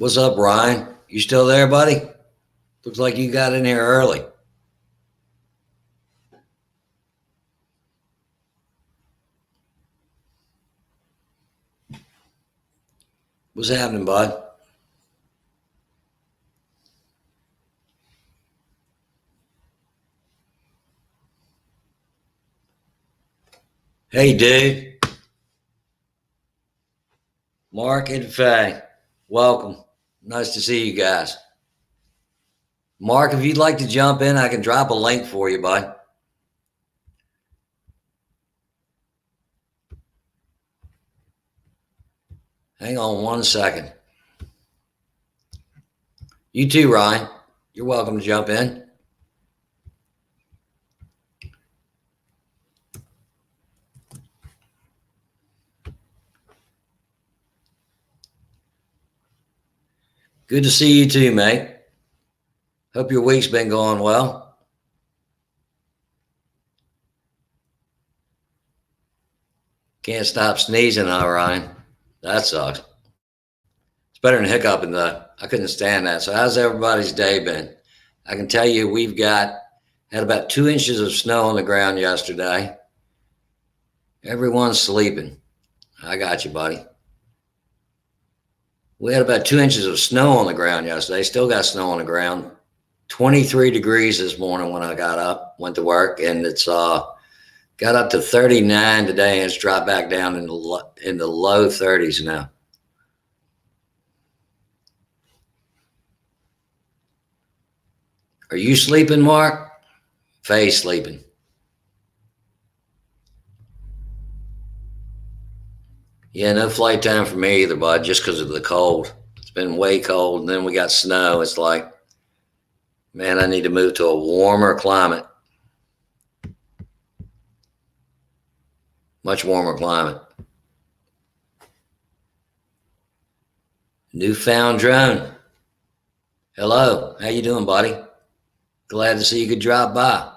What's up, Ryan? You still there, buddy? Looks like you got in here early. What's happening, bud? Hey, dude. Mark and Faye, welcome. Nice to see you guys. Mark, if you'd like to jump in, I can drop a link for you, bud. Hang on one second. You too, Ryan. You're welcome to jump in. Good to see you too, mate. Hope your week's been going well. Can't stop sneezing, huh, Ryan? That sucks. It's better than hiccuping, though. I couldn't stand that. So, how's everybody's day been? I can tell you we've had about 2 inches of snow on the ground yesterday. Everyone's sleeping. I got you, buddy. We had about 2 inches of snow on the ground yesterday. Still got snow on the ground. 23 degrees this morning when I got up, went to work, and it's got up to 39 today, and it's dropped back down in the low 30s now. Are you sleeping, Mark? Faye's sleeping. Yeah, no flight time for me either, bud, just because of the cold. It's been way cold, and then we got snow. It's like, man, I need to move to a warmer climate. Much warmer climate. Newfound drone. Hello, how you doing, buddy? Glad to see you could drop by.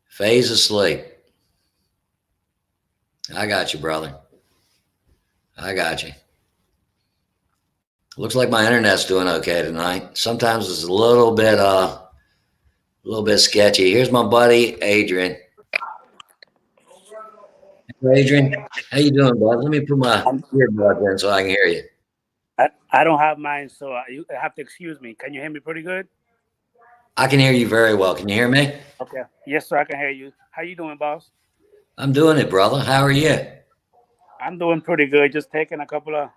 Faye's asleep. I got you, brother. I got you. Looks like my internet's doing okay tonight. Sometimes it's a little bit sketchy. Here's my buddy Adrian. Adrian, how you doing, bud? Let me put my earbuds in so I can hear you. I don't have mine, so you have to excuse me. Can you hear me pretty good? I can hear you very well. Can you hear me? Okay. Yes, sir. I can hear you. How you doing, boss? I'm doing it, brother. How are you? I'm doing pretty good. Just taking a couple of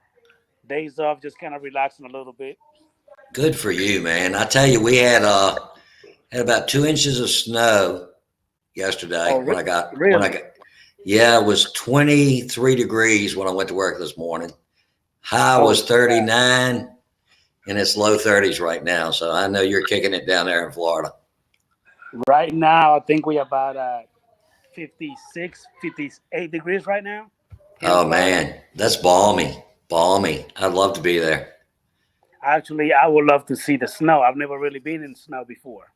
days off, just kind of relaxing a little bit. Good for you, man. I tell you, we had about 2 inches of snow yesterday Oh, really? yeah, it was 23 degrees when I went to work this morning. High was 39, and it's low 30s right now. So I know you're kicking it down there in Florida. Right now, I think we're about 56, 58 degrees right now. Oh man, that's balmy, balmy. I'd love to be there. Actually, I would love to see the snow. I've never really been in snow before.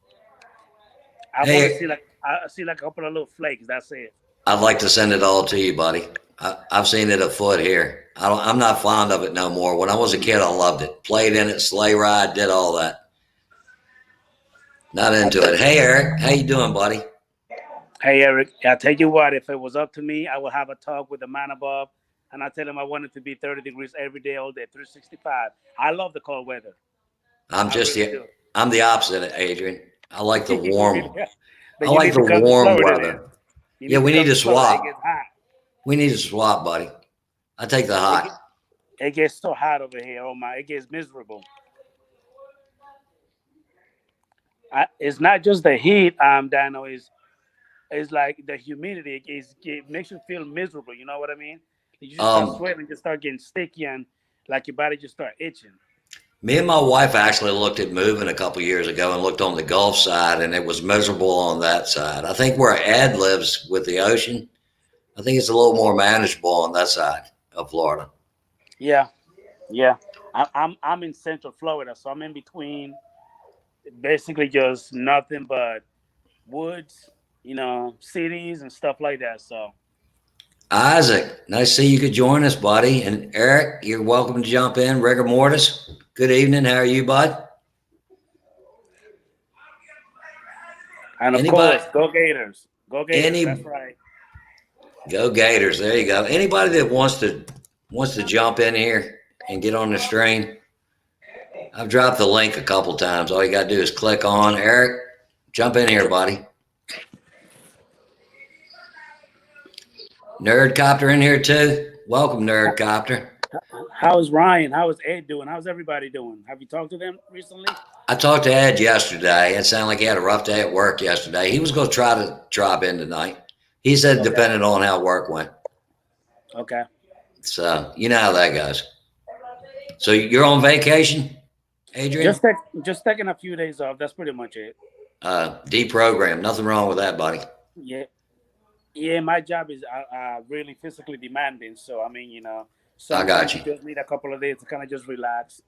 I want to see like a couple of little flakes. That's it. I'd like to send it all to you, buddy. I've seen it afoot here. I'm not fond of it no more. When I was a kid, I loved it. Played in it, sleigh ride, did all that. Not into it. Hey, Eric, how you doing, buddy? Hey, Eric, I tell you what, if it was up to me, I would have a talk with the man above, and I tell him I want it to be 30 degrees every day, all day, 365. I love the cold weather. I'm the opposite, Adrian. I like the warm. I You like need the to come to warm Florida then. weather. You Yeah, need to we need come to to Florida. It swap. gets hot. We need to swap, buddy. I take the hot. It gets so hot over here. Oh my, it gets miserable. It's not just the heat, Dano. It's like the humidity. It makes you feel miserable. You know what I mean? You just start Um, sweating, just start getting sticky, and like your body just start itching. Me and my wife actually looked at moving a couple years ago and looked on the Gulf side, and it was miserable on that side. I think where Ed lives with the ocean, I think it's a little more manageable on that side of Florida. Yeah, yeah. I'm in Central Florida, so I'm in between basically just nothing but woods, cities and stuff like that. So Isaac, nice to see you could join us, buddy. And Eric, you're welcome to jump in. Rigor Mortis, good evening. How are you, bud? And of Anybody? course, go Gators. Go Gators. Any- That's right. Go Gators. There you go. Anybody that wants to jump in here and get on the stream, I've dropped the link a couple times. All you got to do is click on. Eric, jump in here, buddy. Nerdcopter in here too. Welcome, Nerdcopter. How's Ryan? How is Ed doing? How's everybody doing? Have you talked to them recently? I talked to Ed yesterday. It sounded like he had a rough day at work yesterday. He was going to try to drop in tonight. He said Okay. depending on how work went. Okay. So you know how that goes. So you're on vacation, Adrian? Just taking a few days off. That's pretty much it. Deprogram. Nothing wrong with that, buddy. Yeah. Yeah, my job is really physically demanding. So, I mean, I got you. Just need a couple of days to kind of just relax.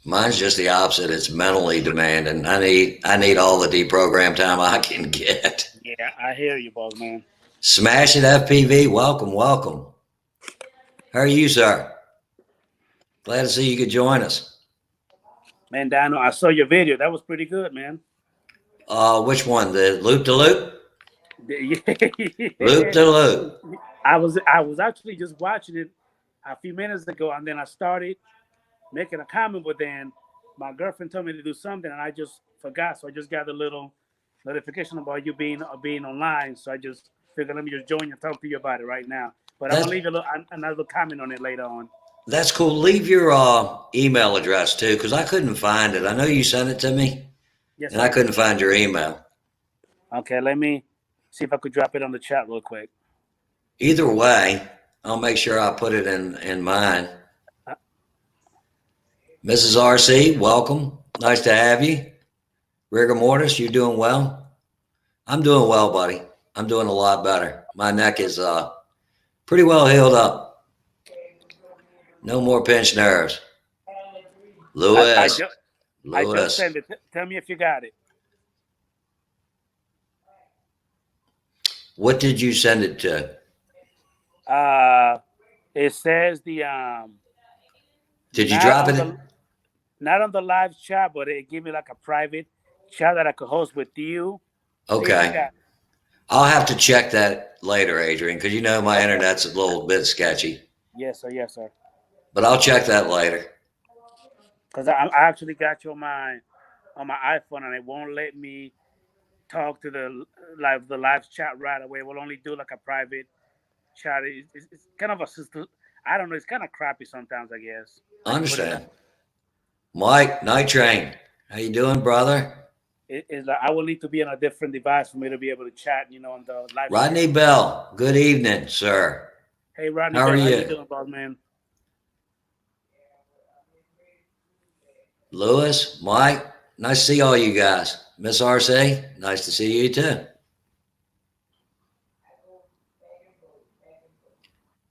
Mine's just the opposite. It's mentally demanding. I need all the deprogram time I can get. Yeah, I hear you, boss man. Smash it, FPV. Welcome, welcome. How are you, sir? Glad to see you could join us. Man, Dino, I saw your video. That was pretty good, man. Which one? The loop to loop? Loop to loop. I was actually just watching it a few minutes ago, and then I started making a comment, but then my girlfriend told me to do something, and I just forgot. So I just got a little notification about you being online. So I just figured let me just join and talk to you about it right now. But I'm gonna leave another comment on it later on. That's cool. Leave your email address too, because I couldn't find it. I know you sent it to me, Yes, and I couldn't find your email. Okay, let me see if I could drop it on the chat real quick. Either way, I'll make sure I put it in mine. Mrs. RC, welcome. Nice to have you. Rigor Mortis, you doing well? I'm doing well, buddy. I'm doing a lot better. My neck is pretty well healed up. No more pinched nerves. Lewis. I just sent it. Tell me if you got it. What did you send it to? It says the Did you drop it? Not on the live chat, but it gave me like a private chat that I could host with you. Okay. I'll have to check that later, Adrian, because you know my internet's a little bit sketchy. Yes, sir. Yes, sir. But I'll check that later. Because I actually got you on my iPhone, and it won't let me talk to the live chat right away. It will only do like a private chat. It's kind of I don't know. It's kind of crappy sometimes, I guess. I understand. Mike, Night Train, how you doing, brother? It's like I will need to be on a different device for me to be able to chat, on the live. Rodney Bell, good evening, sir. Hey, Rodney, how are you? How you doing, boss man? Lewis, Mike, nice to see all you guys. Miss RC, nice to see you too.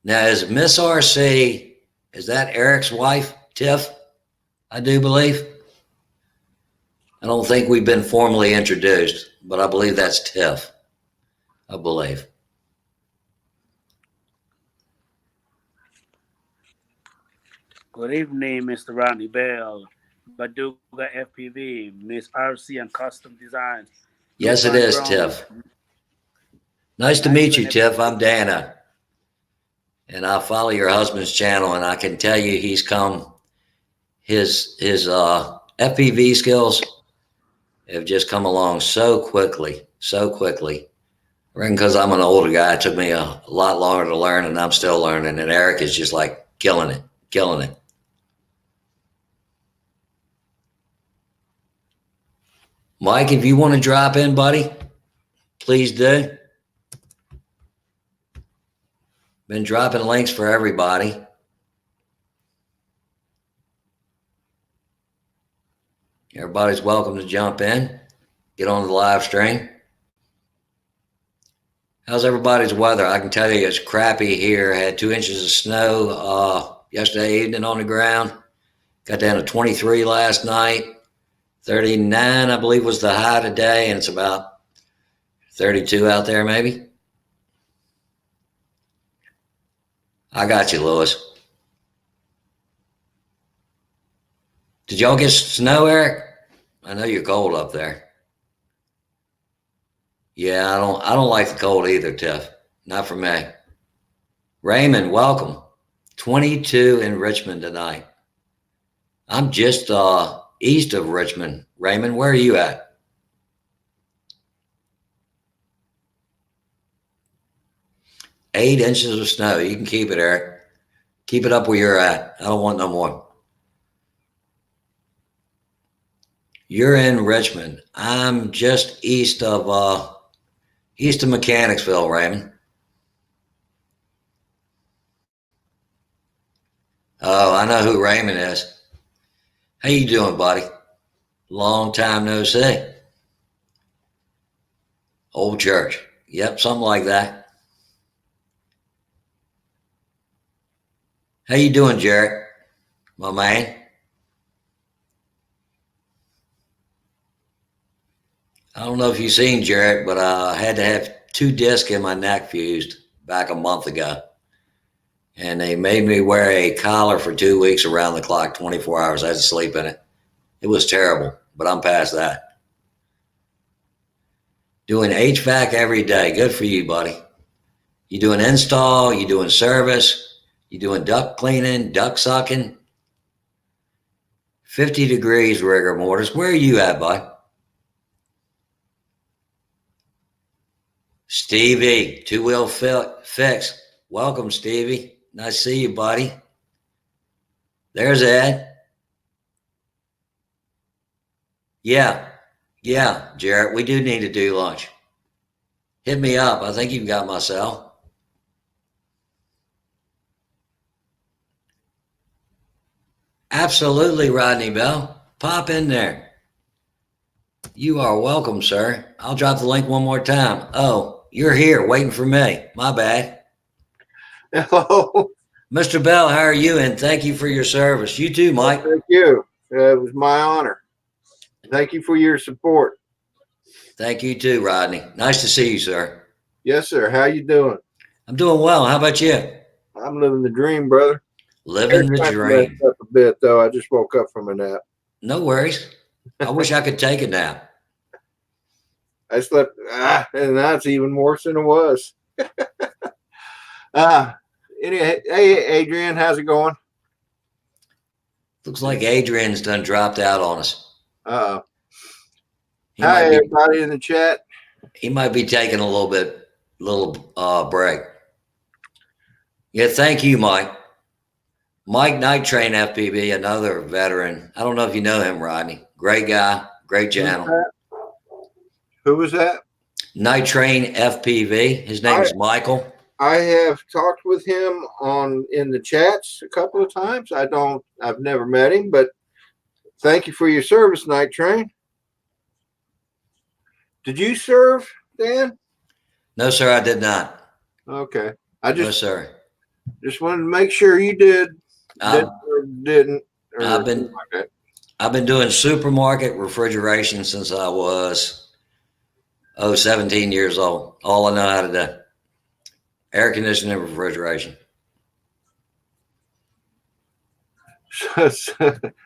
Now, is Miss RC, is that Eric's wife, Tiff? I do believe. I don't think we've been formally introduced, but I believe that's Tiff. I believe. Good evening, Mr. Rodney Bell, Baduga FPV, Miss RC and Custom Designs. Yes, it is, Tiff. Nice to meet you, Tiff. I'm Dana. And I follow your husband's channel, and I can tell you he's come, his FPV skills have just come along so quickly. I reckon because I'm an older guy, it took me a lot longer to learn, and I'm still learning. And Eric is just like killing it. Mike, if you want to drop in, buddy, please do. Been dropping links for everybody. Everybody's welcome to jump in, get on the live stream. How's everybody's weather? I can tell you it's crappy here. I had 2 inches of snow yesterday evening on the ground. Got down to 23 last night. 39, I believe, was the high today, and it's about 32 out there maybe. I got you, Lewis. Did y'all get snow, Eric? I know you're cold up there. Yeah, I don't like the cold either, Tiff. Not for me. Raymond, welcome. 22 in Richmond tonight. I'm just east of Richmond. Raymond, where are you at? Eight inches of snow. You can keep it, Eric. Keep it up where you're at. I don't want no more. You're in Richmond. I'm just east of Mechanicsville, Raymond. Oh, I know who Raymond is. How you doing, buddy? Long time no see. Old church. Yep, something like that. How you doing, Jarrett? My man? I don't know if you've seen Jarrett, but I had to have 2 discs in my neck fused back a month ago. And they made me wear a collar for 2 weeks around the clock, 24 hours. I had to sleep in it. It was terrible, but I'm past that. Doing HVAC every day. Good for you, buddy. You doing install, you doing service, you doing duct cleaning, duct sucking. 50 degrees rigor mortis. Where are you at, bud? Stevie, two-wheel fix. Welcome, Stevie. Nice to see you, buddy. There's Ed. Yeah, Jarrett, we do need to do lunch. Hit me up. I think you've got my cell. Absolutely, Rodney Bell. Pop in there. You are welcome, sir. I'll drop the link one more time. Oh, you're here waiting for me. My bad. Hello. Mr. Bell, how are you? And thank you for your service. You too, Mike. Thank you. It was my honor. Thank you for your support. Thank you too, Rodney. Nice to see you, sir. Yes, sir. How you doing? I'm doing well. How about you? I'm living the dream, brother. Living the dream. Up a bit though. I just woke up from a nap. No worries. I wish I could take a nap. I slept, and that's even worse than it was. Hey, Adrian, how's it going? Looks like Adrian's done dropped out on us. Hi, He might be, everybody in the chat. he might be taking a little break. Yeah, thank you, Mike. Mike Night Train FPV, another veteran. I don't know if you know him, Rodney. Great guy, great channel. Who was that? Night Train FPV. His name is Michael. I have talked with him in the chats a couple of times. I've never met him, but thank you for your service, Night Train. Did you serve, Dan? No, sir, I did not. Okay. No, sir. Just wanted to make sure you did. Didn't. I've been doing supermarket refrigeration since I was 17 years old. All I know how to do. Air conditioning and refrigeration.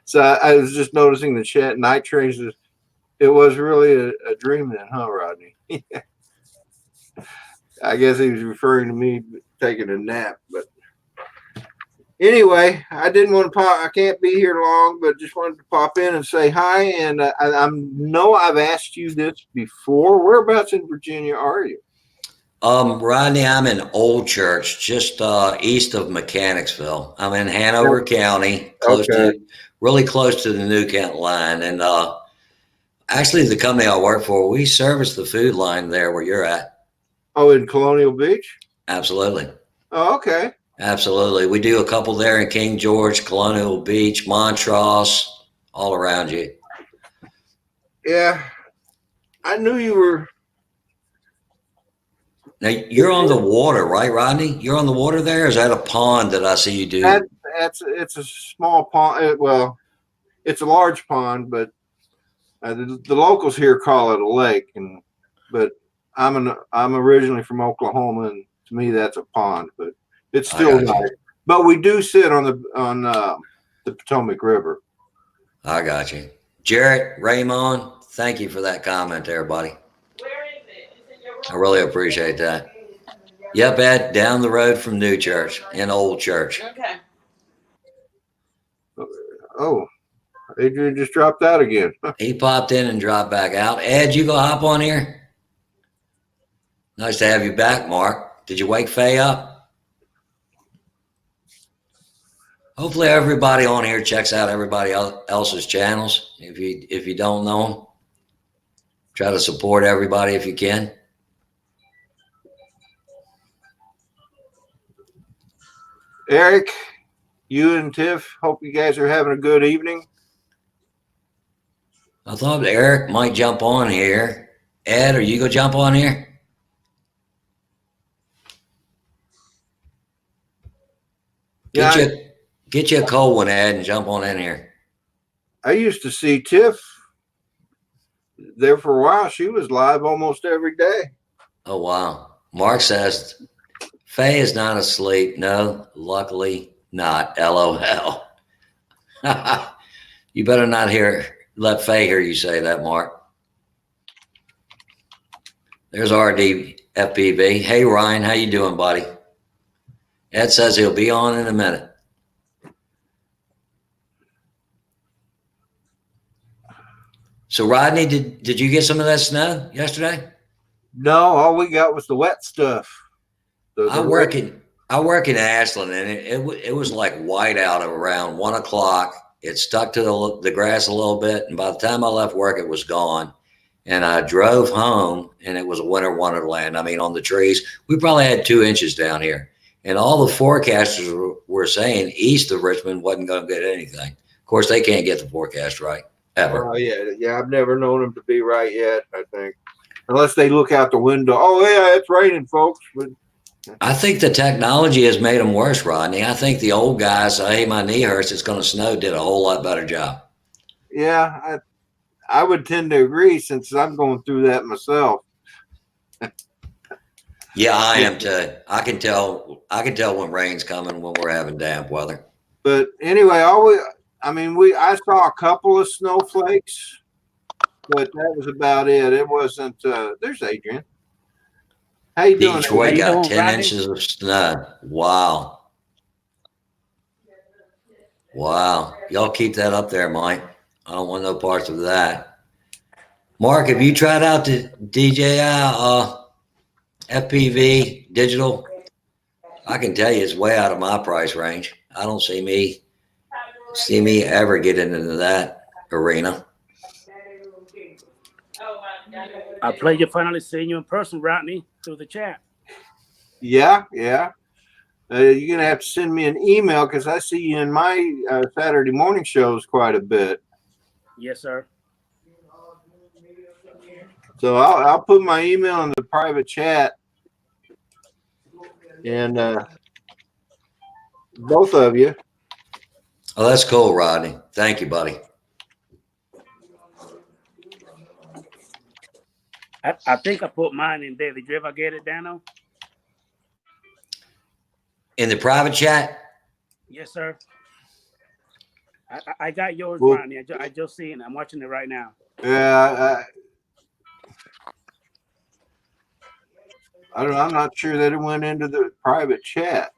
So I was just noticing the chat. Night Trains. It was really a dream then, huh, Rodney? I guess he was referring to me taking a nap, but anyway, I didn't want to pop. I can't be here long, but just wanted to pop in and say hi. And I know I've asked you this before. Whereabouts in Virginia are you? Rodney, I'm in Old Church, just east of Mechanicsville. I'm in Hanover County, really close to the New Kent line. And actually, the company I work for, we service the food line there where you're at. Oh, in Colonial Beach? Absolutely. Oh, okay. Absolutely. We do a couple there in King George, Colonial Beach, Montrose, all around you. Yeah. I knew you were. Now, you're on the water, right, Rodney? You're on the water there? Or is that a pond that I see you do? It's a small pond. Well, it's a large pond, but the locals here call it a lake. But I'm originally from Oklahoma, and to me that's a pond. But It's I still got you. nice. But we do sit on the Potomac River. I got you. Jarrett, Raymond, thank you for that comment there, buddy. Where is it? It's in your room. I really appreciate that. Yep, Ed, down the road from New Church in Old Church. Okay. Oh, Adrian just dropped out again. He popped in and dropped back out. Ed, you gonna hop on here? Nice to have you back, Mark. Did you wake Faye up? Hopefully everybody on here checks out everybody else's channels. If you don't know them, try to support everybody if you can. Eric, you and Tiff, hope you guys are having a good evening. I thought Eric might jump on here. Ed, are you gonna jump on here? Yeah, Get you a cold one, Ed, and jump on in here. I used to see Tiff there for a while. She was live almost every day. Oh wow. Mark says Faye is not asleep. No, luckily not. LOL. You better not let Faye hear you say that, Mark. There's RD FPV. Hey Ryan, how you doing, buddy? Ed says he'll be on in a minute. So Rodney, did you get some of that snow yesterday? No, all we got was the wet stuff. I work in Ashland, and it was like white out around 1 o'clock. It stuck to the grass a little bit, and by the time I left work, it was gone. And I drove home, and it was a winter wonderland. I mean, on the trees, we probably had 2 inches down here, and all the forecasters were saying east of Richmond wasn't going to get anything. Of course, they can't get the forecast right ever. Oh yeah. I've never known them to be right yet. I think, unless they look out the window. Oh yeah, it's raining, folks. But I think the technology has made them worse, Rodney. I think the old guys, hey, my knee hurts, it's going to snow, did a whole lot better job. yeah, I would tend to agree since I'm going through that myself. Yeah, I am too. I can tell when rain's coming when we're having damp weather. But anyway, I saw a couple of snowflakes, but that was about it. It wasn't. There's Adrian. How you doing? Detroit Adrian? got How you doing, 10 Rodney? inches of snow. Wow. Wow. Y'all keep that up there, Mike. I don't want no parts of that. Mark, have you tried out the DJI FPV digital? I can tell you it's way out of my price range. I don't see me ever getting into that arena. I pleasure finally seeing you in person, Rodney, through the chat. Yeah. You're gonna have to send me an email because I see you in my Saturday morning shows quite a bit. Yes, sir. So I'll put my email in the private chat, and both of you. Oh, that's cool, Rodney. Thank you, buddy. I think I put mine in there. Did you ever get it, Dano? In the private chat? Yes, sir. I got yours, Well- Rodney. I just seen it. I'm watching it right now. Yeah, I don't know. I'm not sure that it went into the private chat.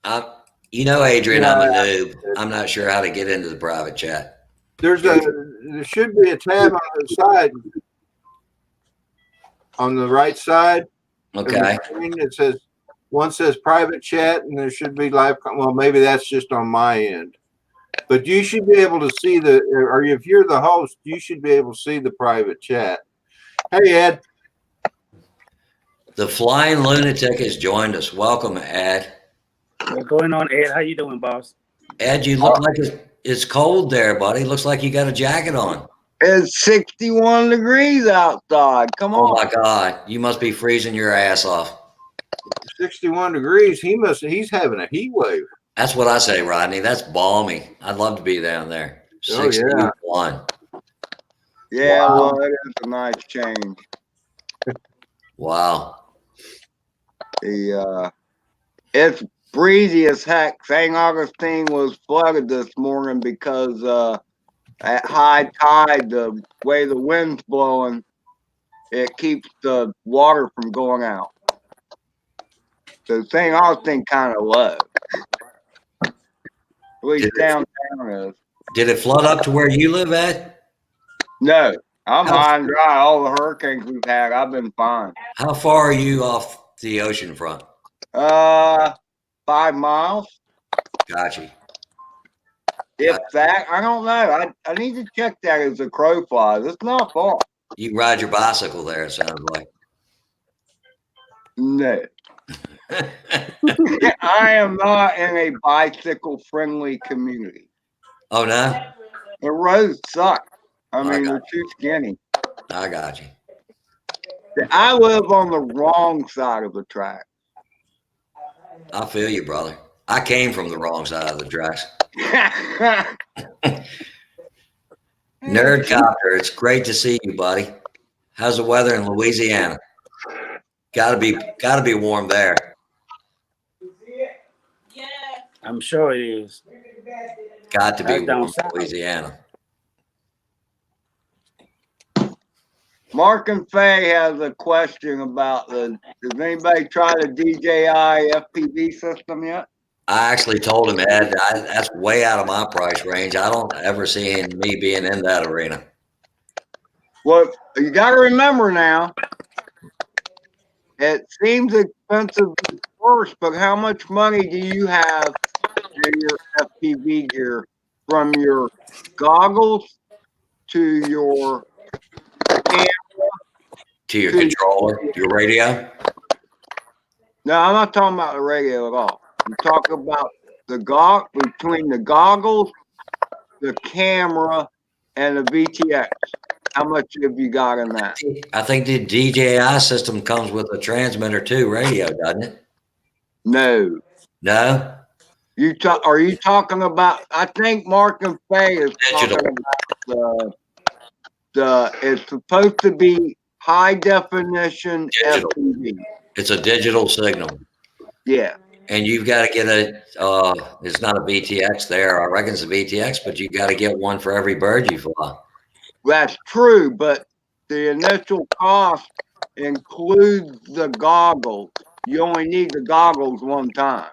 Adrian, I'm a noob. I'm not sure how to get into the private chat. There should be a tab on the side, on the right side. of the Okay. screen. It says one says private chat, and there should be live. Well, maybe that's just on my end, but you should be able to see or if you're the host, you should be able to see the private chat. Hey, Ed. The Flying Lunatic has joined us. Welcome, Ed. What's going on, Ed? How you doing, boss? Ed, you look like it's cold there, buddy. Looks like you got a jacket on. It's 61 degrees outside. Come Oh on. my God. You must be freezing your ass off. 61 degrees. He's having a heat wave. That's what I say, Rodney. That's balmy. I'd love to be down there. Oh, yeah. 61. Yeah, Wow. well, it is a nice change. Wow. It's breezy as heck. St. Augustine was flooded this morning because at high tide, the way the wind's blowing, it keeps the water from going out. So St. Augustine kind of low. At least downtown is. Did it flood up to where you live at? No, I'm How- high and dry. All the hurricanes we've had, I've been fine. How far are you off the ocean front? 5 miles. Gotcha. If that, I don't know. I need to check that as a crow flies. It's not far. You can ride your bicycle there, it sounds like. No. I am not in a bicycle friendly community. Oh, no? The roads suck. I mean, got they're too skinny. I got you. I live on the wrong side of the track. I feel you, brother. I came from the wrong side of the tracks. Nerdcopter, it's great to see you, buddy. How's the weather in Louisiana? Gotta be warm there. Yeah. I'm sure it is. Got to be That's down warm in south. Louisiana. Mark and Faye has a question about does anybody try the DJI FPV system yet? I actually told him, Ed, that's way out of my price range. I don't ever see me being in that arena. Well, you got to remember now, it seems expensive at first, but how much money do you have in your FPV gear, from your goggles to your camera? To your controller, your radio. No, I'm not talking about the radio at all. I'm talking about between the goggles, the camera, and the VTX. How much have you got in that? I think the DJI system comes with a transmitter too, radio, doesn't it? No. No? Are you talking about? I think Mark and Faye is Digital. talking about it's supposed to be high definition Digital. FPV. It's a digital signal. Yeah. And you've got to get it's not a VTX there. I reckon it's a VTX, but you got to get one for every bird you fly. That's true, but the initial cost includes the goggles. You only need the goggles one time.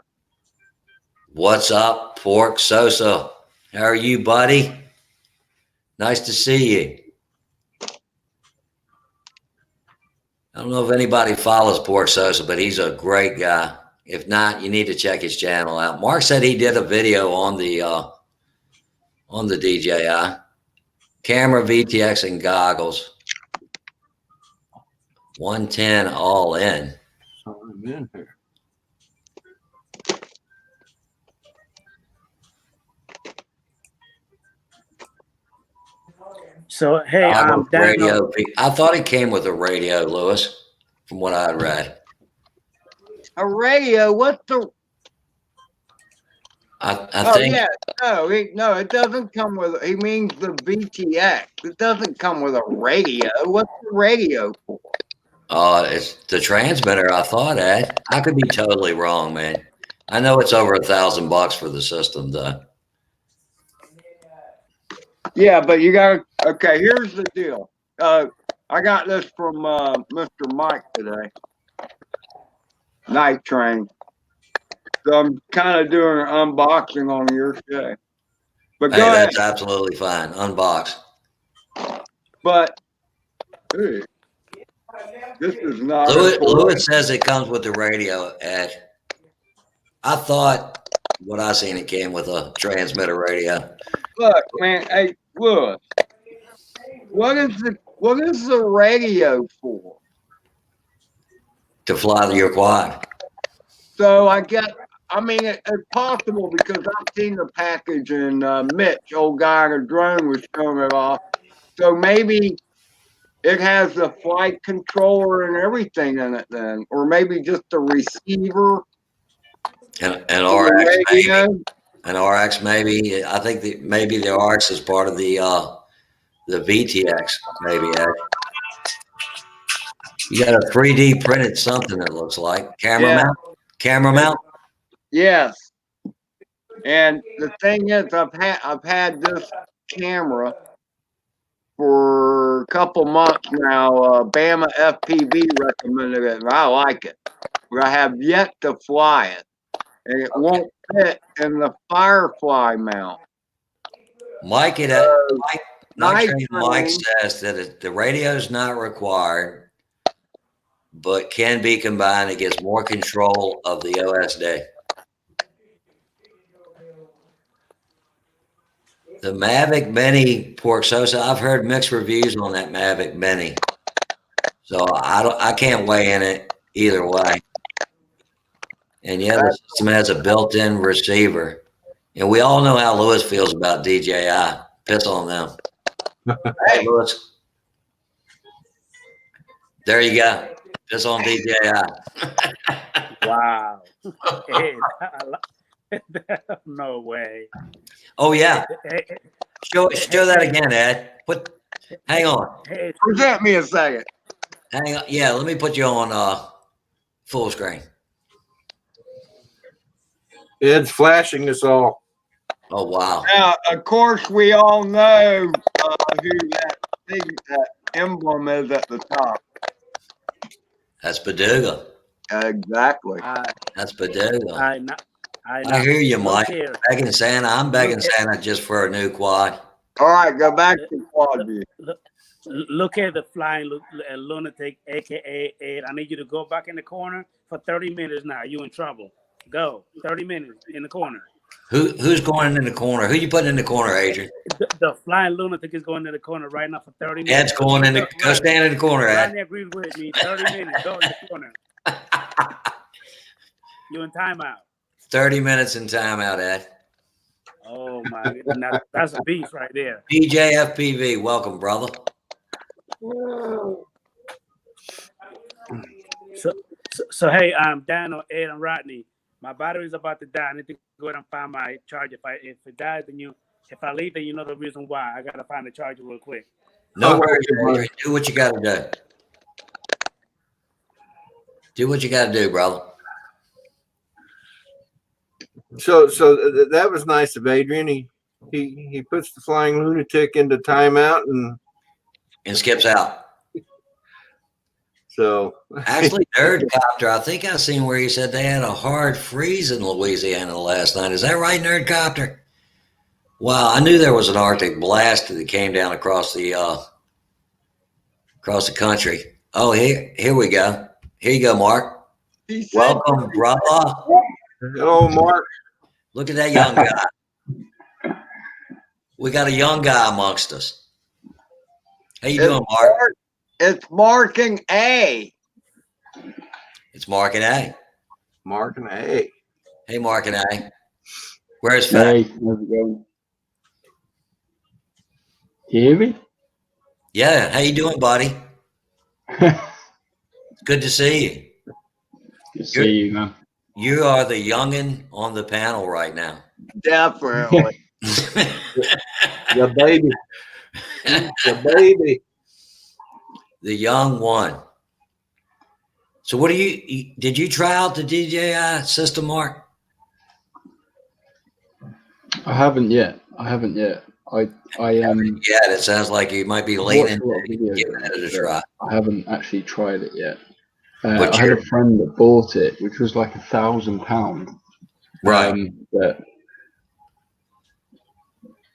What's up, Pork Sosa? How are you, buddy? Nice to see you. I don't know if anybody follows Pork Sosa, but he's a great guy. If not, you need to check his channel out. Mark said he did a video on the DJI camera, VTX, and goggles. 110 all in. Something in here. So hey, Daniel, Radio. I thought it came with a radio, Lewis, from what I read. A radio? What's the? I Oh think yeah, no, it doesn't come with. He means the VTX. It doesn't come with a radio. What's the radio for? it's the transmitter. I thought, Ed. I could be totally wrong, man. I know it's over $1,000 for the system, though. Yeah, but you got to. Okay, here's the deal. I got this from Mr. Mike today. Night Train. So I'm kind of doing an unboxing on your show. But Hey, go ahead. that's absolutely fine. Unbox. But hey, this is not. Lewis says it comes with the radio, Ed. I thought what I seen it came with a transmitter radio. Look, man. Hey, look. What is the radio for? To fly your quad. So I mean, it's possible because I've seen the package and Mitch, old guy in a drone, was showing it off. So maybe it has the flight controller and everything in it then, or maybe just the receiver. An the RX maybe. radio. An RX maybe. I think maybe the RX is part of the VTX maybe, Ed. You got a 3D printed something that looks like camera Yeah. mount. Camera mount. Yes. And the thing is, I've had this camera for a couple months now. Bama FPV recommended it, and I like it. But I have yet to fly it, and it won't fit in the Firefly mount. Mike, Night Mike Train. says that the radio is not required, but can be combined. It gets more control of the OSD. The Mavic Mini Pork Sosa, I've heard mixed reviews on that Mavic Mini. So I can't weigh in it either way. And yeah, the system has a built-in receiver. And we all know how Lewis feels about DJI. Piss on them. Hey, Lewis. There you go. Piss on DJI. Wow. Hey, no way. Oh yeah. Hey, Show that again, Ed. Hang on. hey, Present me a second. Hang on. Yeah, let me put you on full screen. Ed's flashing us all. Oh wow. Now, of course, we all know who that emblem is at the top. That's Paduga. Exactly. That's Paduga. I hear you, Mike. Here. Begging Santa. I'm begging Santa just for a new quad. All right, go back to quad view. Look at the flying lunatic, aka Ed. I need you to go back in the corner for 30 minutes now. You in trouble. Go 30 minutes in the corner. Who's going in the corner? Who you putting in the corner, Adrian? The flying lunatic is going in the corner right now for 30 minutes. Ed's going in the. Go stand in the corner, Ed. Rodney agrees with me. 30 minutes. Go in the corner. You in timeout. 30 minutes in timeout, Ed. Oh my! Now, that's a beast right there. DJ FPV, welcome, brother. So hey, Daniel, Ed, and Rodney. My battery's about to die. I need to go ahead and find my charger. If it dies, if I leave, then you know the reason why. I gotta find the charger real quick. No worries, Adrian. Do what you got to do. Do what you got to do, brother. So that was nice of Adrian. He puts the flying lunatic into timeout, And skips out. so Actually, Nerdcopter, I think I seen where you said they had a hard freeze in Louisiana last night. Is that right, Nerdcopter? Wow, I knew there was an Arctic blast that came down across the country. Oh, here we go. Here you go, Mark. Welcome, brother. hello, Mark. Look at that young guy. We got a young guy amongst us. How you doing, Mark? It's marking A. It's Mark and A. Mark and A. Hey, Mark and A. Where's Hey, Fat? how's it going? You hear me? Yeah, how you doing, buddy? Good to see you. Good to see you, man. You are the youngin' on the panel right now. Definitely. The baby. The baby. The young one. So what did you try out the DJI system, Mark? I haven't yet. I Yeah, it sounds like you might be leaning watched a lot of to videos give on it a it, try. but I haven't actually tried it yet. But I had a friend that bought it, which was like £1,000. Right. But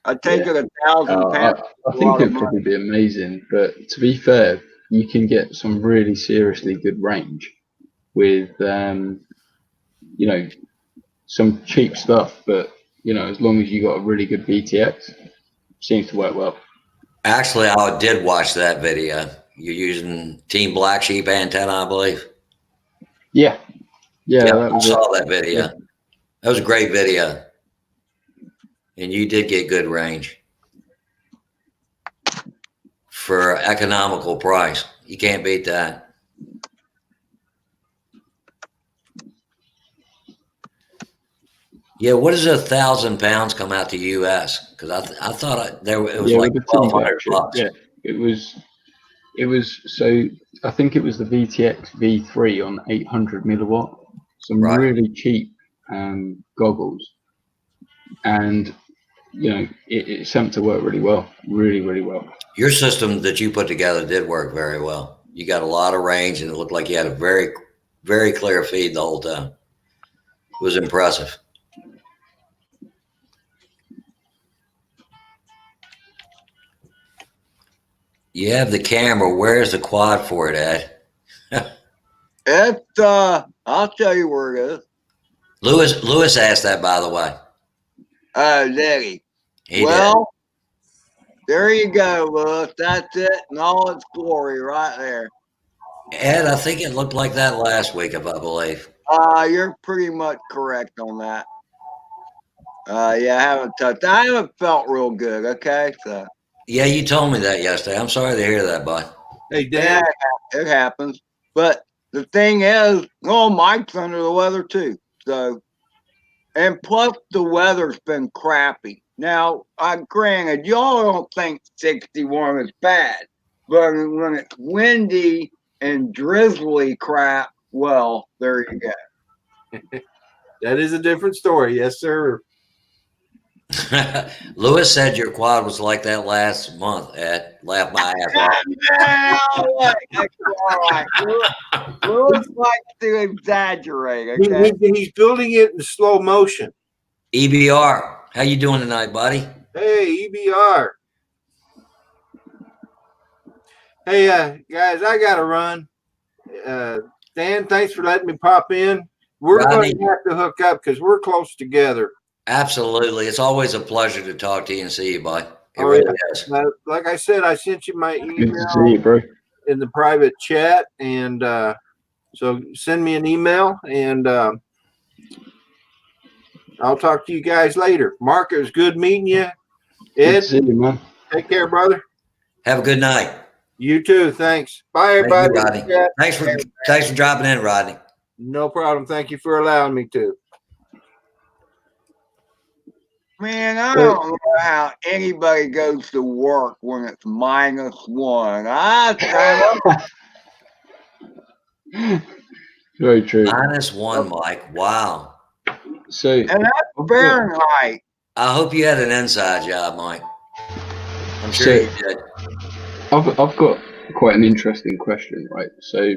I take it 1,000 pounds. I think it'd probably be amazing. But to be fair, you can get some really seriously good range with, some cheap stuff. But as long as you got a really good VTX, seems to work well. Actually, I did watch that video. You're using Team Black Sheep antenna, I believe. Yeah, that I was saw that video. That was a great video. And you did get good range for economical price. You can't beat that. Yeah, what does 1,000 pounds come out to US? Because I thought it was like with the $1,200. Yeah, it was. So I think it was the VTX V3 on 800 milliwatt. Some Right. really cheap goggles, and it seemed to work really well, really well. Your system that you put together did work very well. You got a lot of range, and it looked like you had a very, very clear feed the whole time. It was impressive. You have the camera. Where's the quad for it, Ed? It's I'll tell you where it is. Lewis asked that, by the way. Did he? He Well, there you go, Lewis. That's it in all its glory right there. did. Ed, I think it looked like that last week, if I believe. You're pretty much correct on that. Yeah, I haven't felt real good, okay? So Yeah, you told me that yesterday. I'm sorry to hear that, bud. Hey, Dan. yeah, it happens. But the thing is, well, Mike's under the weather too. So, and plus the weather's been crappy. Now, granted, y'all don't think 61 is bad, but when it's windy and drizzly crap, well, there you go. That is a different story. Yes, sir. Lewis said your quad was like that last month, Ed. Laughed my ass off. Yeah, all right. Lewis likes to exaggerate, okay? He's building it in slow motion. EBR, how you doing tonight, buddy? Hey, EBR. Hey, guys, I got to run. Dan, thanks for letting me pop in. We're Rodney. going to have to hook up because we're close together. Absolutely. It's always a pleasure to talk to you and see you, bud. It Oh, really yeah. is. Like I said, I sent you my Good to see email you, bro. in the private chat, and so send me an email, and I'll talk to you guys later. Mark, it was good meeting you. Good Ed, to see you, man. take care, brother. Have a good night. You too. Thanks. Bye, Thank you, everybody. Rodney. Thanks for dropping in, Rodney. No problem. Thank you for allowing me to. Man, I don't know how anybody goes to work when it's -1. Very true. -1, Mike. Wow. So, And that's Fahrenheit. I hope you had an inside job, Mike. I'm sure So- you did. I've got quite an interesting question, right? So,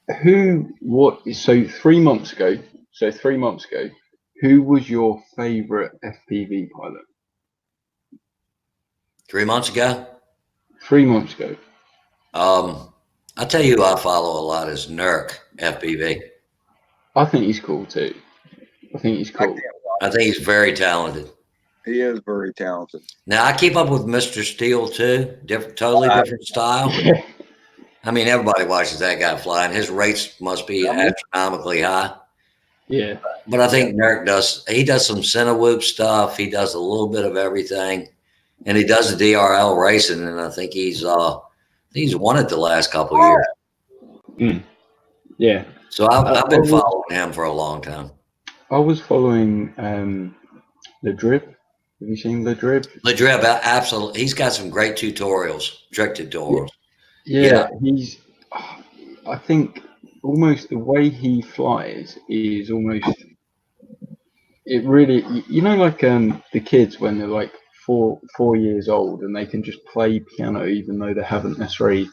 so 3 months ago, who was your favorite FPV pilot? 3 months ago? 3 months ago. I'll tell you who I follow a lot is Nurk FPV. I think he's cool too. I think he's cool. I think he's very talented. He is very talented. Now I keep up with Mr. Steele too. Totally different style. I mean, everybody watches that guy fly, and his rates must be astronomically high. Yeah. But I think Nurk does some Cinewhoop stuff. He does a little bit of everything, and he does the DRL racing. And I think he's won it the last couple of years. Yeah. So I've been following him for a long time. I was following the Drip. Have you seen the Drip? Ledreb, absolutely. He's got some great tutorials, trick tutorials. Yeah, he's. I think almost the way he flies is almost. It really, like the kids when they're like 4 years old and they can just play piano even though they haven't necessarily.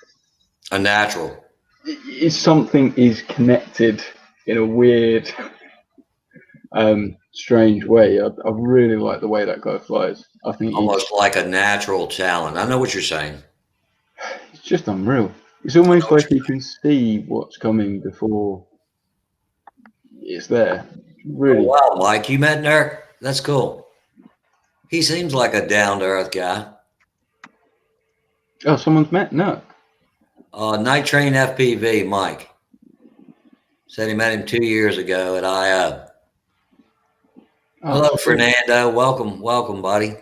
A natural. It's something is connected in a weird, strange way. I really like the way that guy flies. I think Almost like a natural talent. I know what you're saying. it's just unreal. It's almost like you can see what's coming before it's there. Really. Wow, Mike, you met Nurk? That's cool. He seems like a down-to-earth guy. Oh, someone's met? No. Night Train FPV, Mike. Said he met him 2 years ago at IO. Oh, Hello, cool. Fernando. Welcome, buddy.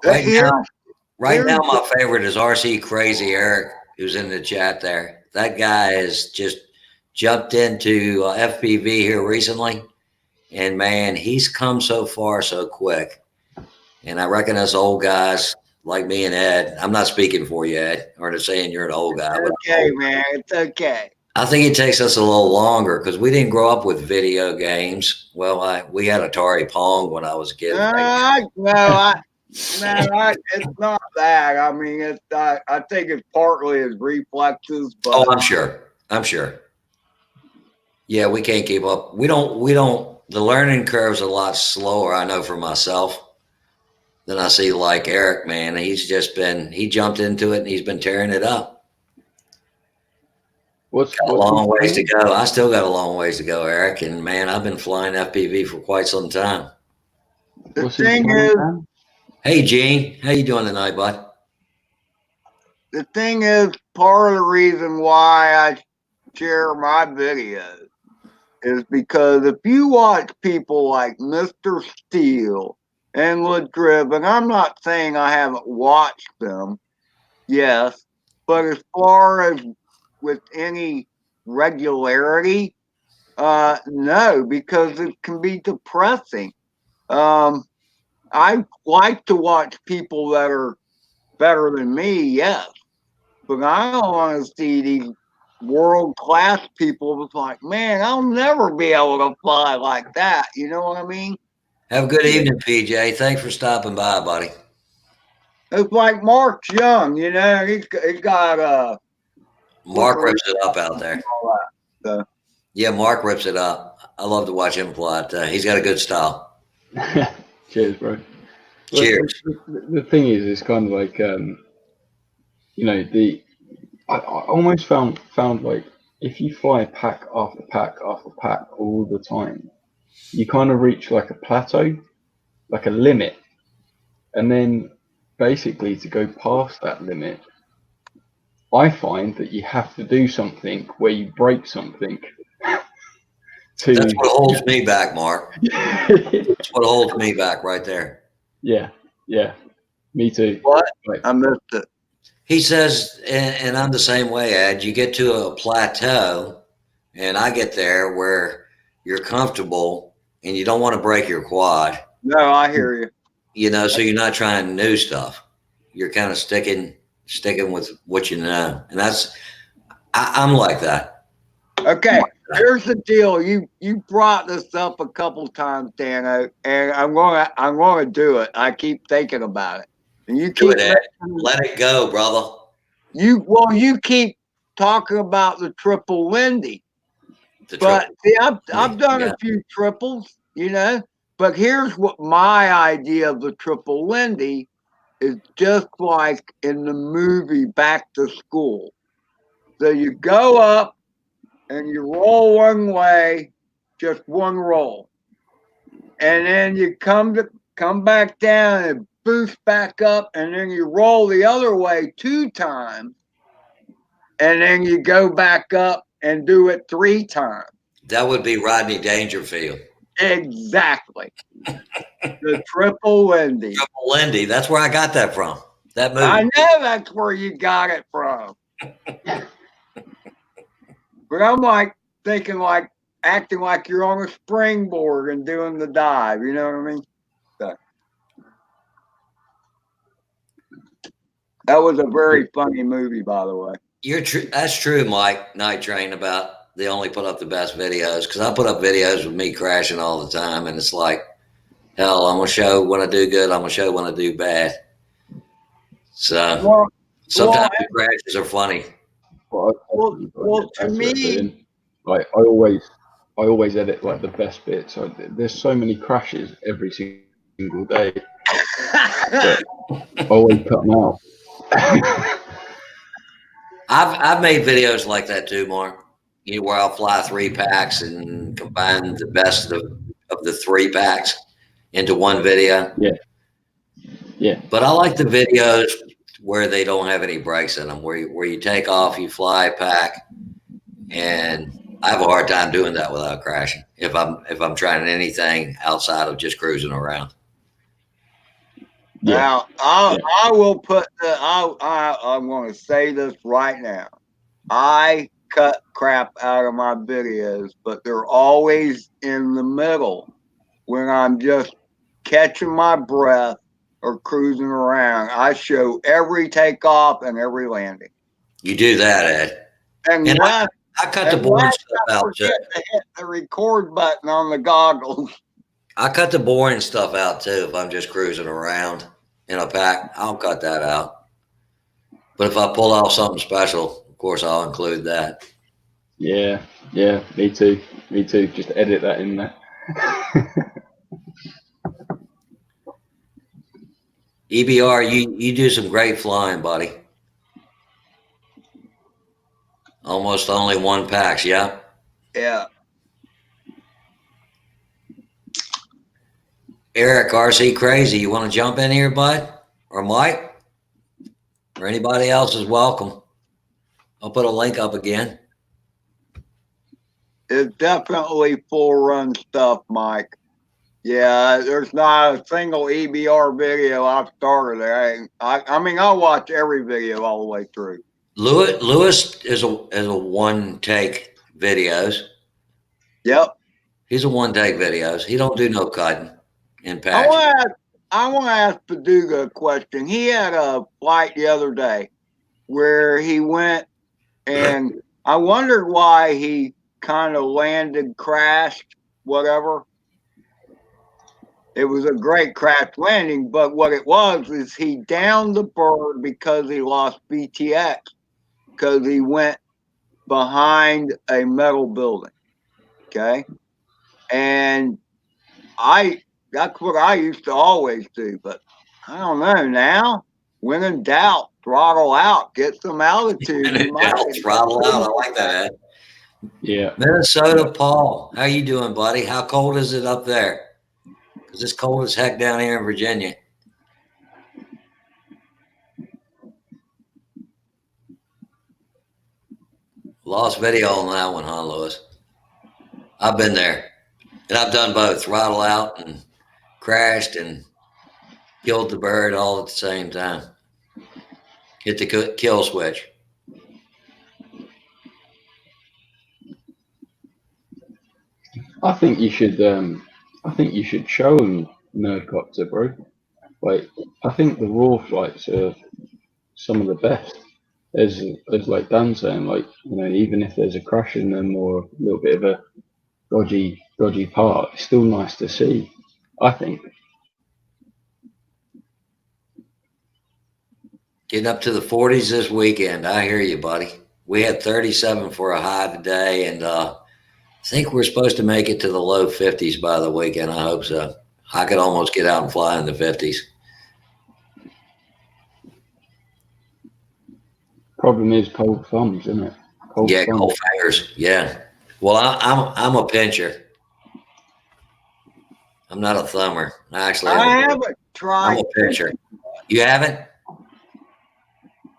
Right now, my favorite is RC Crazy Eric, who's in the chat there. That guy has just jumped into FPV here recently, and man, he's come so far so quick. And I reckon us old guys like me and Ed. I'm not speaking for you, Ed, or to saying you're an old guy, but Okay, man, it's okay. I think it takes us a little longer because we didn't grow up with video games. Well, we had Atari Pong when I was a kid. It's not that. I mean, I think it's partly his reflexes, but Oh, I'm sure. I'm sure. Yeah, we can't keep up. We don't. The learning curve's a lot slower. I know for myself than I see like Eric. Man, he jumped into it and he's been tearing it up. What's Got a long ways to go. I still got a long ways to go, Eric. And man, I've been flying FPV for quite some time. the what's his thing channel, is, Dan? Hey, Gene, how you doing tonight, bud? part of the reason why I share my videos is because if you watch people like Mr. Steele and Ladriv, and I'm not saying I haven't watched them, yes, but as far as with any regularity, no, because it can be depressing. I like to watch people that are better than me, yes, but I don't want to see these world-class people. It's like, man, I'll never be able to fly like that. You know what I mean? Have a good evening, PJ. Thanks for stopping by, buddy. It's like Mark Young, you know, he got Mark rips it up out there. all that. So, Yeah, Mark rips it up. I love to watch him fly. He's got a good style. Cheers, bro. Cheers. The thing is, it's kind of like, you know, I almost found like if you fly pack after pack after pack all the time, you kind of reach like a plateau, like a limit, and then basically to go past that limit, I find that you have to do something where you break something. That's what holds me back, Mark. That's what holds me back right there. Yeah, me too. what? Like, I missed it. He says, and I'm the same way, Ed. You get to a plateau, and I get there where you're comfortable and you don't want to break your quad. No, I hear you. You know, so you're not trying new stuff. You're kind of sticking with what you know, and I'm like that. Okay, here's the deal. You brought this up a couple times, Dano, and I'm gonna do it. I keep thinking about it, and you Do keep it, Ed. Let it go, brother. you keep talking about the triple Lindy, but see, I've done a few triples, you know. But here's what my idea of the triple Lindy is: just like in the movie Back to School. So you go up and you roll one way, just one roll. And then you come back down and boost back up, and then you roll the other way 2 times, and then you go back up and do it 3 times. That would be Rodney Dangerfield. Exactly. The triple Lindy. Triple Lindy. That's where I got that from. That movie. I know that's where you got it from. But I'm like thinking like acting like you're on a springboard and doing the dive. You know what I mean? So, that was a very funny movie, by the way. That's true, Mike Night Train, about they only put up the best videos, because I put up videos with me crashing all the time, and it's like, hell, I'm gonna show when I do good, I'm gonna show when I do bad. So sometimes the crashes are funny. Well, to me, like I always edit like the best bits. So there's so many crashes every single day. I always cut them out. I've made videos like that too, Mark. You know, where I'll fly 3 packs and combine the best of the 3 packs into one video. Yeah. But I like the videos where they don't have any breaks in them, where you take off, you fly pack, and I have a hard time doing that without crashing. If I'm trying anything outside of just cruising around. Now, I will put I'm going to say this right now. I cut crap out of my videos, but they're always in the middle when I'm just catching my breath or cruising around. I show every takeoff and every landing. You do that, Ed. And And last, I cut the and boring last stuff I out too. forget to hit the record button on the goggles. I cut the boring stuff out too. If I'm just cruising around in a pack, I'll cut that out. But if I pull off something special, of course, I'll include that. Yeah, me too. Me too. Just edit that in there. EBR, you do some great flying, buddy. Almost only one packs, yeah. Yeah. Eric, RC Crazy, you want to jump in here, bud? Or Mike? Or anybody else is welcome. I'll put a link up again. It's definitely full run stuff, Mike. Yeah, there's not a single EBR video I've started. I mean, I'll watch every video all the way through. Lewis is a one take videos. Yep. He's a one take videos. He don't do no cutting in I packs. want to ask Paduga a question. He had a flight the other day where he went, and I wondered why he kind of landed, crashed, whatever. It was a great crash landing, but what it was is he downed the bird because he lost VTX, because he went behind a metal building. Okay. And that's what I used to always do, but I don't know now. When in doubt, throttle out, get some altitude. Throttle out. I like that, Ed. Yeah. Minnesota, Paul, how you doing, buddy? How cold is it up there? Because it's cold as heck down here in Virginia. Lost video on that one, huh, Lewis? I've been there. And I've done both, throttle out and crashed and killed the bird all at the same time. Hit the kill switch. I think you should show them Nerdcopter, bro. Like, I think the raw flights are some of the best. As like Dan saying, like, you know, even if there's a crash in them or a little bit of a dodgy part, it's still nice to see, I think. Getting up to the 40s this weekend. I hear you, buddy. We had 37 for a high today, and I think we're supposed to make it to the low 50s by the weekend. I hope so. I could almost get out and fly in the 50s. Problem is cold thumbs, isn't it? Cold fingers. Yeah. Well, I'm a pincher. I'm not a thumber. Actually, I haven't tried. I'm a pincher. You haven't?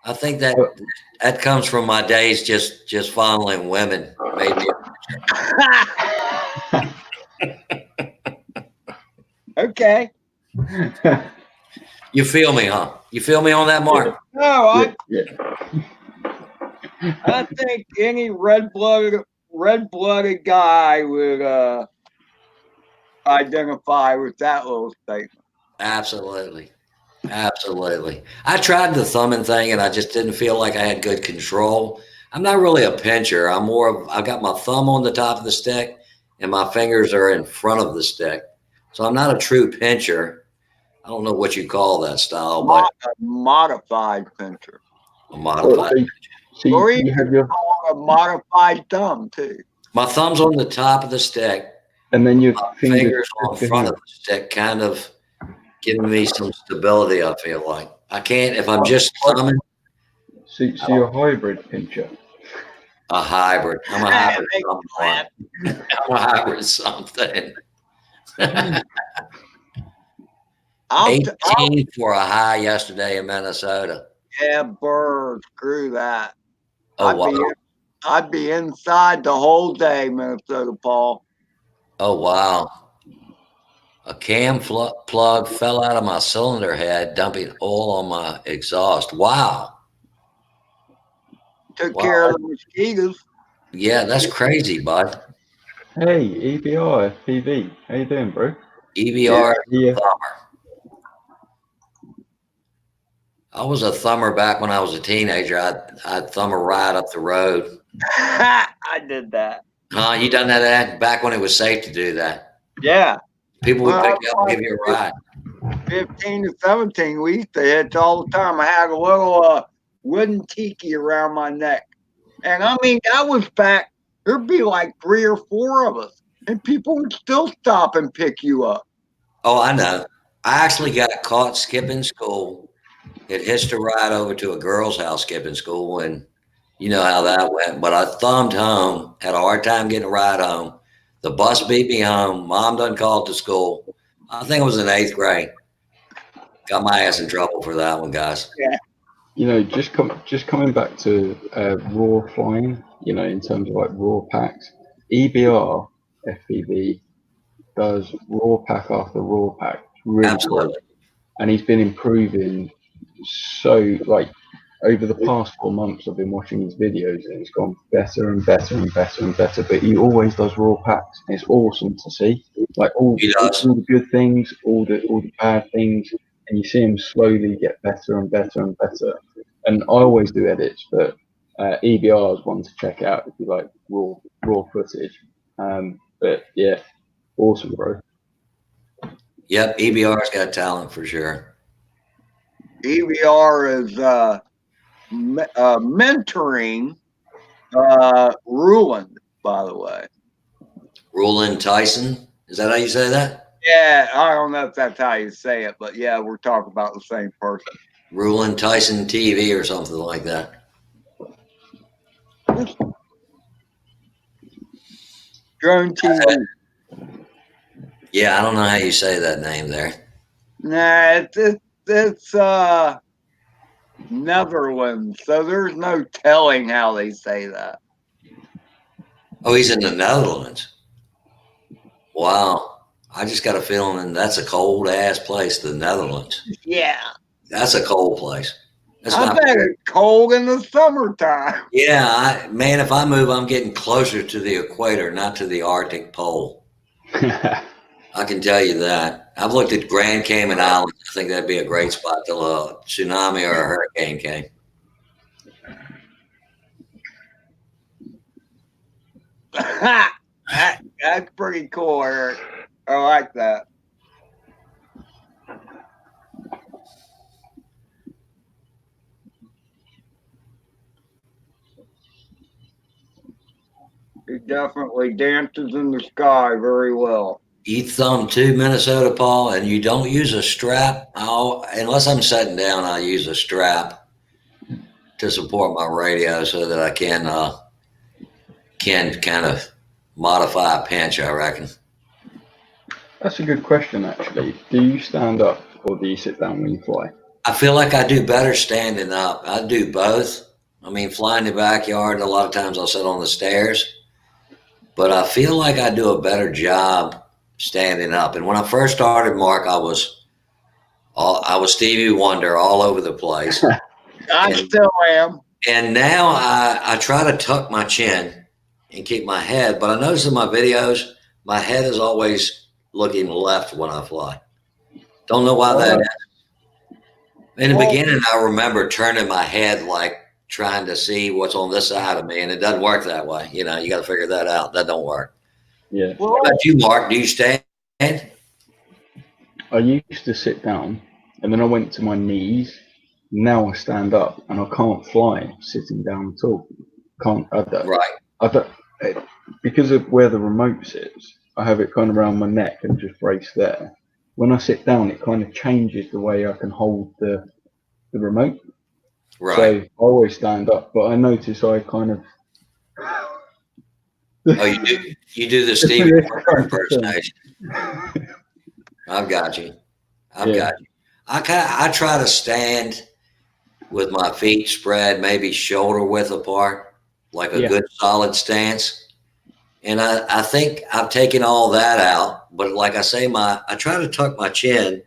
I think that comes from my days just fondling women. Maybe. Okay. You feel me, huh? You feel me on that, Mark? No, Yeah. I think any red-blooded guy would identify with that little statement. Absolutely. Absolutely. I tried the thumbing thing and I just didn't feel like I had good control. I'm not really a pincher. I've got my thumb on the top of the stick and my fingers are in front of the stick. So I'm not a true pincher. I don't know what you call that style, but A modified pincher. a modified. So Or you even have your, a modified thumb too. My thumb's on the top of the stick. and then your My fingers on front of the stick, kind of giving me some stability, I feel like. I can't, if I'm just thumbing, So you're a hybrid pincher. a hybrid. I'm a hybrid something. I'm a hybrid something. 18 for a high yesterday in Minnesota. Yeah, bird. Screw that. Oh, wow. I'd be inside the whole day, Minnesota, Paul. Oh, wow. A cam plug fell out of my cylinder head, dumping oil on my exhaust. Wow. Took Wow. care of the mosquitoes. Yeah, that's crazy, bud. Hey, EBR, FPV. How you doing, bro? EBR Yeah. thumber. I was a thumber back when I was a teenager. I'd thumb a ride up the road. I did that. Huh? You done that, Ed? Back when it was safe to do that. Yeah. People would Well, pick you up and give you a ride. 15 to 17, we used to hitch all the time. I had a little wooden tiki around my neck. And I mean, that was back, there'd be like 3 or 4 of us, and people would still stop and pick you up. Oh, I know. I actually got caught skipping school. It hitched a ride over to a girl's house skipping school, and you know how that went. But I thumbed home, had a hard time getting a ride home. The bus beat me home. Mom done called to school. I think it was in 8th grade. Got my ass in trouble for that one, guys. You know, just coming back to raw flying, you know, in terms of like raw packs, EBR FPV does raw pack after raw pack. Really Absolutely. good. And he's been improving so, like, over the past 4 months I've been watching his videos and it's gone better and better and better and better, but he always does raw packs. And it's awesome to see, like all He does. the good things, all the bad things, and you see him slowly get better and better and better. And I always do edits, but EBR is one to check out if you like raw footage. But yeah, awesome, bro. Yep, EBR's got talent for sure. EBR is mentoring Ruland, by the way. Roland Tyson, is that how you say that? Yeah, I don't know if that's how you say it, but yeah, we're talking about the same person. Roland Tyson TV or something like that. Drone TV. Yeah, I don't know how you say that name there. Nah, it's Netherlands, so there's no telling how they say that. Oh, he's in the Netherlands. Wow. I just got a feeling that's a cold ass place, the Netherlands. Yeah, That's a cold place. That's I not, bet it's cold in the summertime. yeah, man, if I move, I'm getting closer to the equator, not to the Arctic pole. I can tell you that. I've looked at Grand Cayman Islands. I think that'd be a great spot till a tsunami or a hurricane came. That's pretty cool, Eric. I like that. He definitely dances in the sky very well. You thumb 2 Minnesota, Paul, and you don't use a strap. Unless I'm sitting down, I use a strap to support my radio so that I can kind of modify a pinch, I reckon. That's a good question, actually. Do you stand up or do you sit down when you fly? I feel like I do better standing up. I do both. I mean, flying in the backyard, a lot of times I'll sit on the stairs, but I feel like I do a better job standing up. And when I first started, Mark, I was Stevie Wonder all over the place. I still am. And now I try to tuck my chin and keep my head, but I notice in my videos, my head is always looking left when I fly. Don't know why that is. In the beginning, I remember turning my head like trying to see what's on this side of me, and it doesn't work that way. You know, you got to figure that out. That don't work. Yeah. Well, What about you, Mark? Do you stand? I used to sit down and then I went to my knees. Now I stand up and I can't fly sitting down at all. Right. Because of where the remote sits, I have it kind of around my neck and just brace there. When I sit down, it kind of changes the way I can hold the remote. Right. So I always stand up, but I notice I kind of. Oh, you do the Stevie Wonder impersonation. I've got you. I've got you. I try to stand with my feet spread, maybe shoulder width apart, like a good solid stance. And I think I've taken all that out. But like I say, I try to tuck my chin,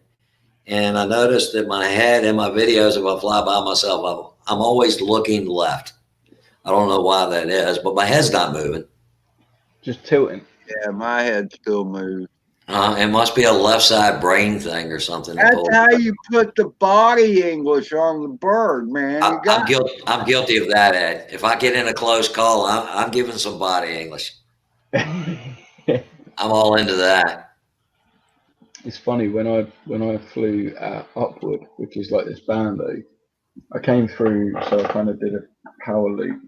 and I notice that my head in my videos, if I fly by myself, I'm always looking left. I don't know why that is, but my head's not moving. Just tilting. yeah, my head still moves. It must be a left side brain thing or something. That's how you put the body English on the bird, man. You got I'm guilty of that, Ed. If I get in a close call, I'm giving some body English. I'm all into that. It's funny when I flew upward, which is like this bando. I came through, so I kind of did a power loop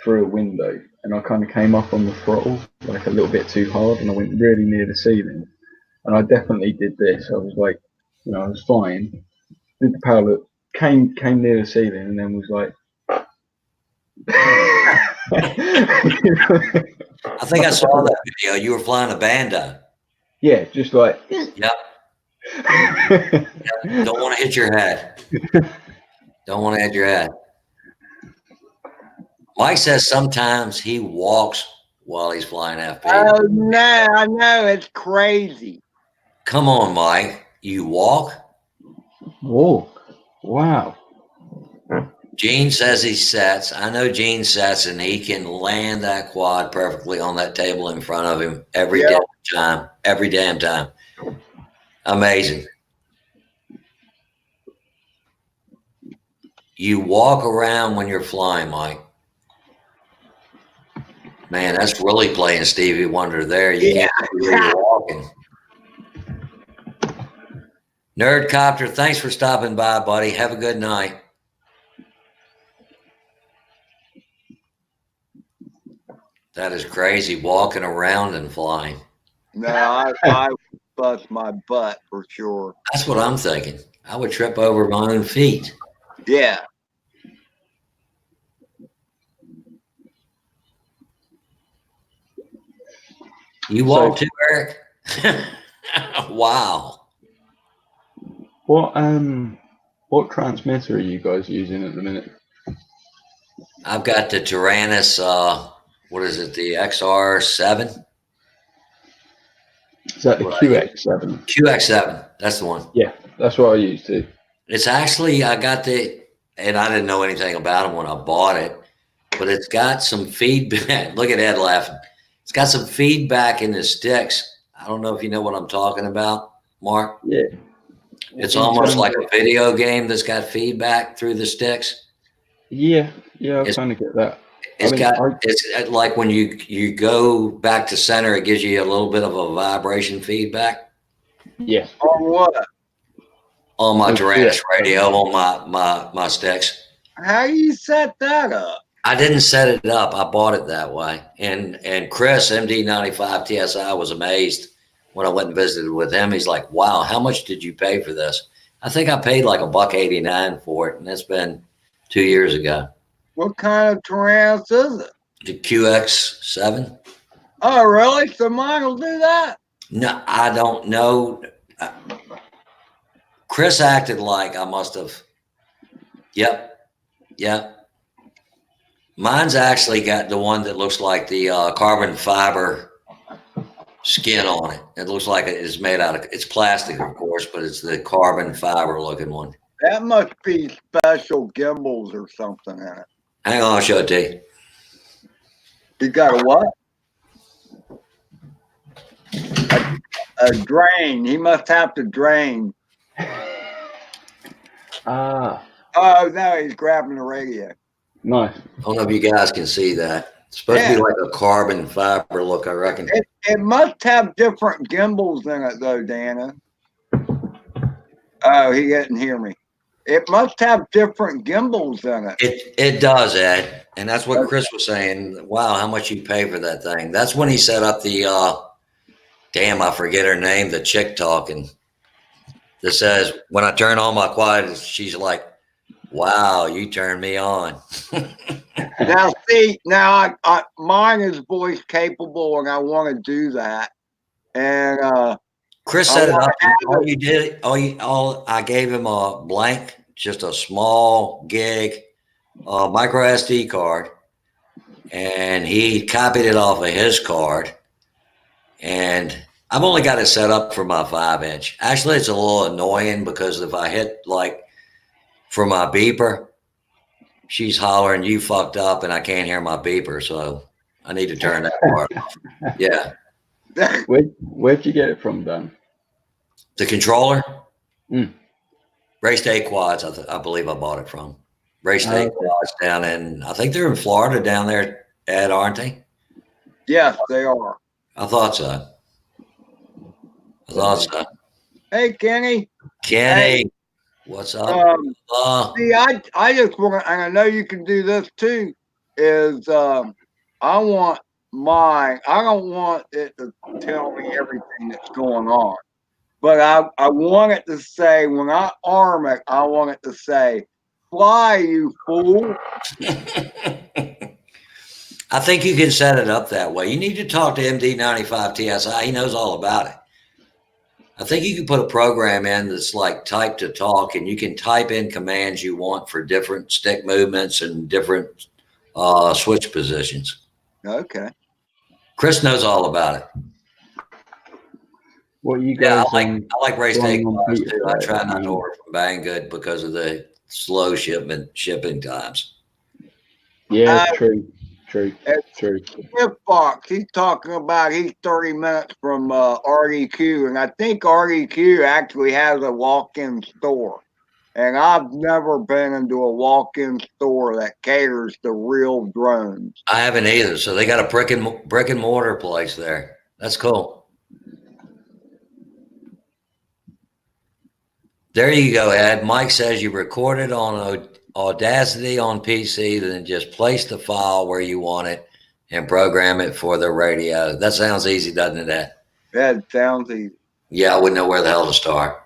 through a window, and I kind of came up on the throttle like a little bit too hard, and I went really near the ceiling. And I definitely did this. I was like, I was fine. Did the power loop, came near the ceiling, and then was like. I think I saw that video. You were flying a Banda. Yeah, just like. Yep. Don't want to hit your head. Don't want to hit your head. Mike says sometimes he walks while he's flying FP. Oh no, I know, it's crazy. Come on, Mike. You walk? Walk. Wow. Gene says he sets. I know Gene sets, and he can land that quad perfectly on that table in front of him every damn time. Every damn time. Amazing. You walk around when you're flying, Mike. Man, that's really playing Stevie Wonder there. You can't see where you're walking. Nerdcopter, thanks for stopping by, buddy. Have a good night. That is crazy, walking around and flying. No, I bust my butt for sure. That's what I'm thinking. I would trip over my own feet. Yeah. You walk too, Eric? Wow. What transmitter are you guys using at the minute? I've got the Tyrannus, what is it, the XR7? Is that the QX7? QX7, that's the one. Yeah, that's what I use too. It's actually, I got and I didn't know anything about them when I bought it, but it's got some feedback. Look at Ed laughing. It's got some feedback in the sticks. I don't know if you know what I'm talking about, Mark. Yeah. It's almost like a video game that's got feedback through the sticks. Yeah, I kind of get that. It's like when you go back to center, it gives you a little bit of a vibration feedback. Yeah. On what? On my Tyrannus radio, on my sticks. How you set that up? I didn't set it up. I bought it that way. And Chris, MD95 TSI, was amazed when I went and visited with him. He's like, wow, how much did you pay for this? I think I paid like $1.89 for it, and it's been 2 years ago. What kind of Tyrannus is it? The QX7. Oh, really? So mine will do that? No, I don't know. Chris acted like I must have. Yep. Mine's actually got the one that looks like the carbon fiber skin on it. It looks like it is made out of, it's plastic, of course, but it's the carbon fiber looking one. That must be special gimbals or something in it. Hang on, I'll show it to you. You got a what? A drain. He must have to drain. Ah, Oh, no, he's grabbing the radio. nice. I don't know if you guys can see that. It's supposed to be like a carbon fiber look, I reckon. It must have different gimbals in it, though, Dana. Oh, he didn't hear me. It must have different gimbals in it. It does, Ed. And that's what Chris was saying. Wow, how much you pay for that thing. That's when he set up the, damn, I forget her name, the chick talking. That says, when I turn on my quad, she's like, wow, you turned me on. Now, see, now mine is voice capable, and I want to do that. And Chris set it up. All you did, I gave him a blank, just a small gig, micro SD card, and he copied it off of his card. And I've only got it set up for my 5-inch. Actually, it's a little annoying because if I hit like for my beeper, she's hollering, you fucked up, and I can't hear my beeper. So I need to turn that part off. Yeah. Where'd you get it from, Dan? The controller, Mm. Race Day Quads, I believe I bought it from. Race Day Okay. Quads down in, I think they're in Florida down there, Ed, aren't they? Yes, they are. I thought so. I thought so. Hey, Kenny. Kenny, what's up? See, I just want, and I know you can do this too, is I want mine, I don't want it to tell me everything that's going on. But I want it to say, when I arm it, I want it to say, fly, you fool. I think you can set it up that way. You need to talk to MD95 TSI. He knows all about it. I think you can put a program in that's like type to talk, and you can type in commands you want for different stick movements and different switch positions. Okay. Chris knows all about it. What you Yeah, guys? I like Race Day flying on Quads Beta too. I Flight try at the not to moment? order from Banggood because of the slow shipping times. Yeah, Uh, true. Cliff Fox, he's talking about he's 30 minutes from RDQ, and I think RDQ actually has a walk-in store. And I've never been into a walk-in store that caters to real drones. I haven't either. So they got a brick and mortar place there. That's cool. There you go, Ed. Mike says you recorded on Audacity on PC, then just place the file where you want it and program it for the radio. That sounds easy, doesn't it, Ed? That sounds easy. Yeah, I wouldn't know where the hell to start.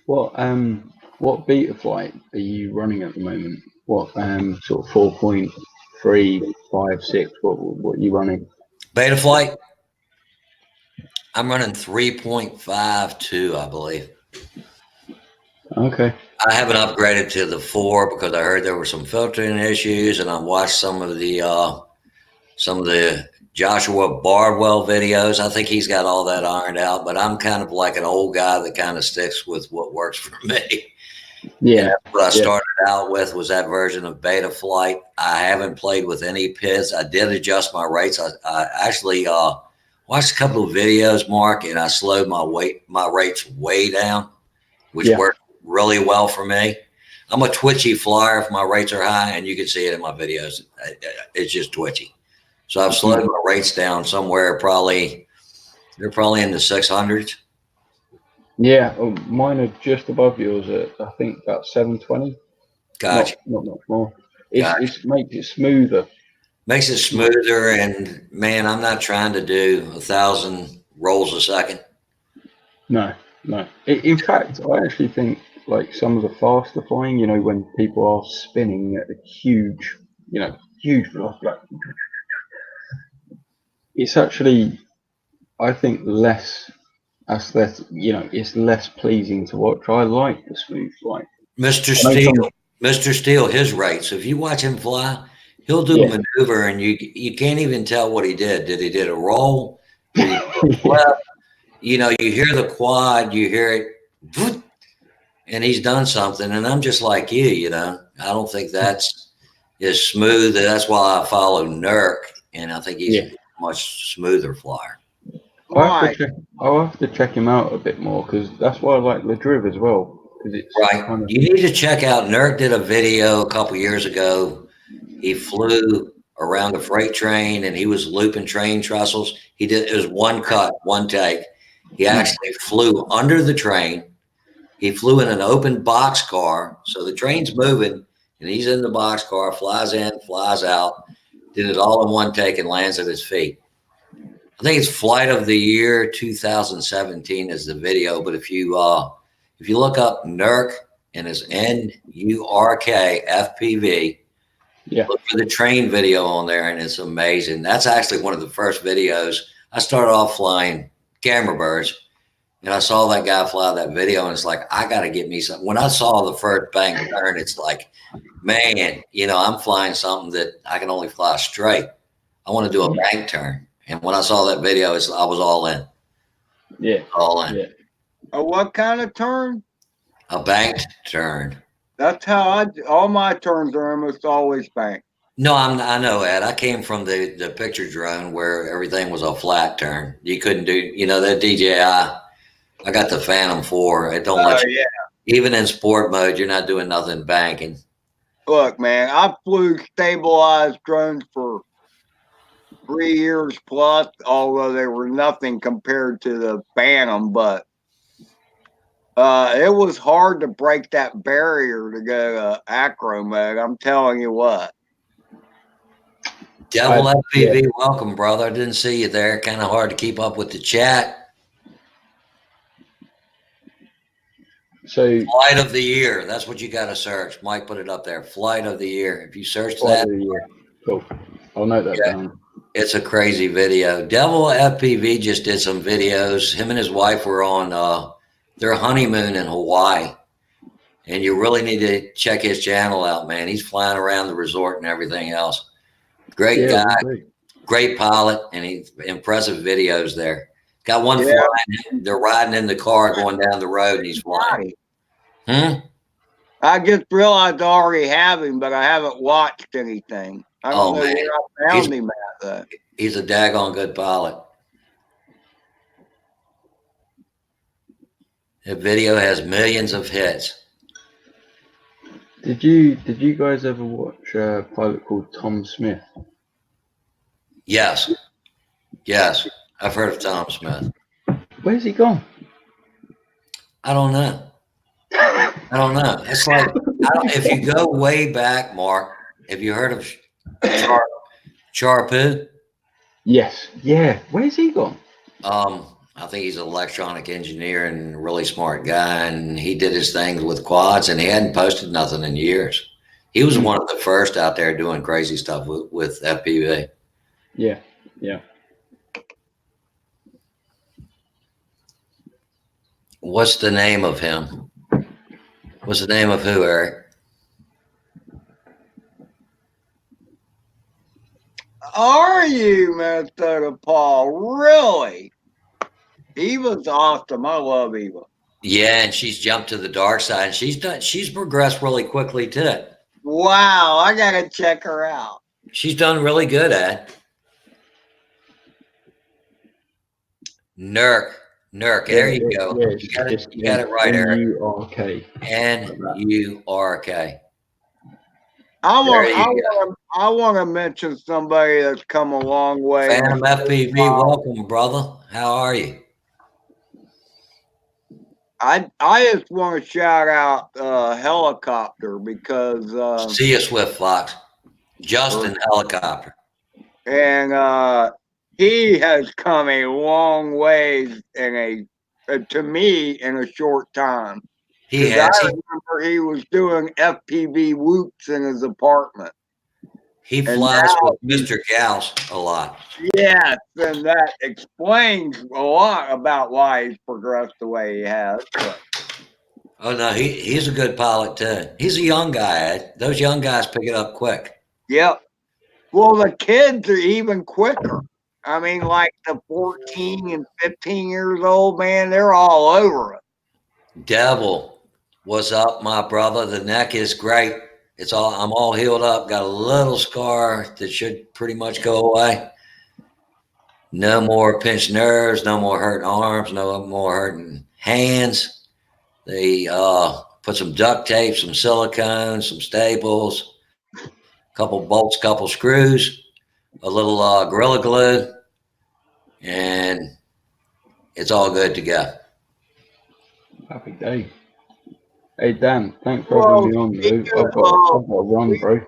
What beta flight are you running at the moment? What sort of 4.3, 5, 6? What are you running? Beta flight, I'm running 3.52, I believe. Okay. I haven't upgraded to the 4 because I heard there were some filtering issues, and I watched some of the Joshua Bardwell videos. I think he's got all that ironed out, but I'm kind of like an old guy that kind of sticks with what works for me. Yeah. What I started out with was that version of Beta Flight. I haven't played with any PIDs. I did adjust my rates. I actually watched a couple of videos, Mark, and I slowed my rates way down, which worked really well for me. I'm a twitchy flyer if my rates are high, and you can see it in my videos. It's just twitchy. So I've slowed my rates down somewhere they're probably in the 600s. Yeah, mine are just above yours at, I think, about 720. Gotcha. Not much more. It makes it smoother. Makes it smoother, and man, I'm not trying to do 1,000 rolls a second. No. In fact, I actually think like some of the faster flying, when people are spinning at a huge velocity, it's actually, I think, less aesthetic. It's less pleasing to watch. I like the smooth flight. Mr. Steele, his rates. If you watch him fly, he'll do a maneuver, and you can't even tell what he did. Did he a roll? Did he do a flip? You hear the quad, you hear it, and he's done something. And I'm just like you, I don't think that's as smooth. That's why I follow Nurk, and I think he's a much smoother flyer. I'll have to check him out a bit more, because that's why I like Ladriv as well. It's right. You need to check out. Nurk did a video a couple years ago. He flew around the freight train, and he was looping train trestles. It was one cut, one take. He actually flew under the train. He flew in an open box car. So the train's moving, and he's in the box car, flies in, flies out, did it all in one take and lands at his feet. I think it's Flight of the Year 2017 is the video. But if you look up Nurk and his NURK FPV, look for the train video on there, and it's amazing. That's actually one of the first videos. I started off flying camera birds, and I saw that guy fly that video, and it's like, I got to get me something. When I saw the first bank turn, it's like, man, I'm flying something that I can only fly straight. I want to do a bank turn. And when I saw that video, I was all in. Yeah. All in. Yeah. What kind of turn? A banked turn. That's how all my turns are almost always banked. No, I know, Ed. I came from the picture drone where everything was a flat turn. You couldn't do, that DJI. I got the Phantom 4. It don't let you, Yeah. even in sport mode, you're not doing nothing banking. Look, man, I flew stabilized drones for 3 years plus, although they were nothing compared to the Phantom, but it was hard to break that barrier to go to acro mode. I'm telling you what. Devil FPV, welcome, brother. I didn't see you there. Kind of hard to keep up with the chat. So Flight of the year. That's what you got to search. Mike put it up there. Flight of the year. If you search that, cool. I'll note that down. it's a crazy video. Devil FPV just did some videos. Him and his wife were on their honeymoon in Hawaii. And you really need to check his channel out, man. He's flying around the resort and everything else. Great guy, great pilot, and he's impressive videos there. Got one flying. They're riding in the car going down the road, and he's flying. I just realized I already have him, but I haven't watched anything. I don't know man. where I found him at, though. He's a daggone good pilot. The video has millions of hits. Did you guys ever watch a pilot called Tom Smith? Yes. I've heard of Tom Smith. Where's he gone? I don't know. It's like, if you go way back, Mark, have you heard of Charpu? Yes. Yeah. Where's he gone? I think he's an electronic engineer and a really smart guy, and he did his things with quads, and he hadn't posted nothing in years. He was one of the first out there doing crazy stuff with FPV. Yeah. What's the name of him? What's the name of who, Eric? Are you, Minnesota Paul? Really? Eva's awesome. I love Eva. Yeah, and she's jumped to the dark side. And she's progressed really quickly too. Wow, I gotta check her out. She's done really good at Nurk. There you go. You got it right, Eric. N-U-R-K. N-U-R-K. I want to mention somebody that's come a long way. Phantom FPV, welcome, brother. How are you? I just want to shout out Helicopter because see you, Swift Fox. Justin Helicopter. And he has come a long ways to me in a short time. He has. I remember he was doing FPV whoops in his apartment. He flies with Mr. Gauss a lot. Yes, and that explains a lot about why he's progressed the way he has. But. Oh no, he's a good pilot too. He's a young guy, Ed. Those young guys pick it up quick. Yep. Well, the kids are even quicker. I mean, like the 14 and 15 years old, man, they're all over it. Devil, what's up, my brother? The neck is great. I'm all healed up. Got a little scar that should pretty much go away. No more pinched nerves, no more hurting arms, no more hurting hands. They put some duct tape, some silicone, some staples, a couple bolts, couple screws, a little Gorilla Glue, and it's all good to go. Happy day. Hey Dan, thanks for having me on, dude. I've got to run, bro.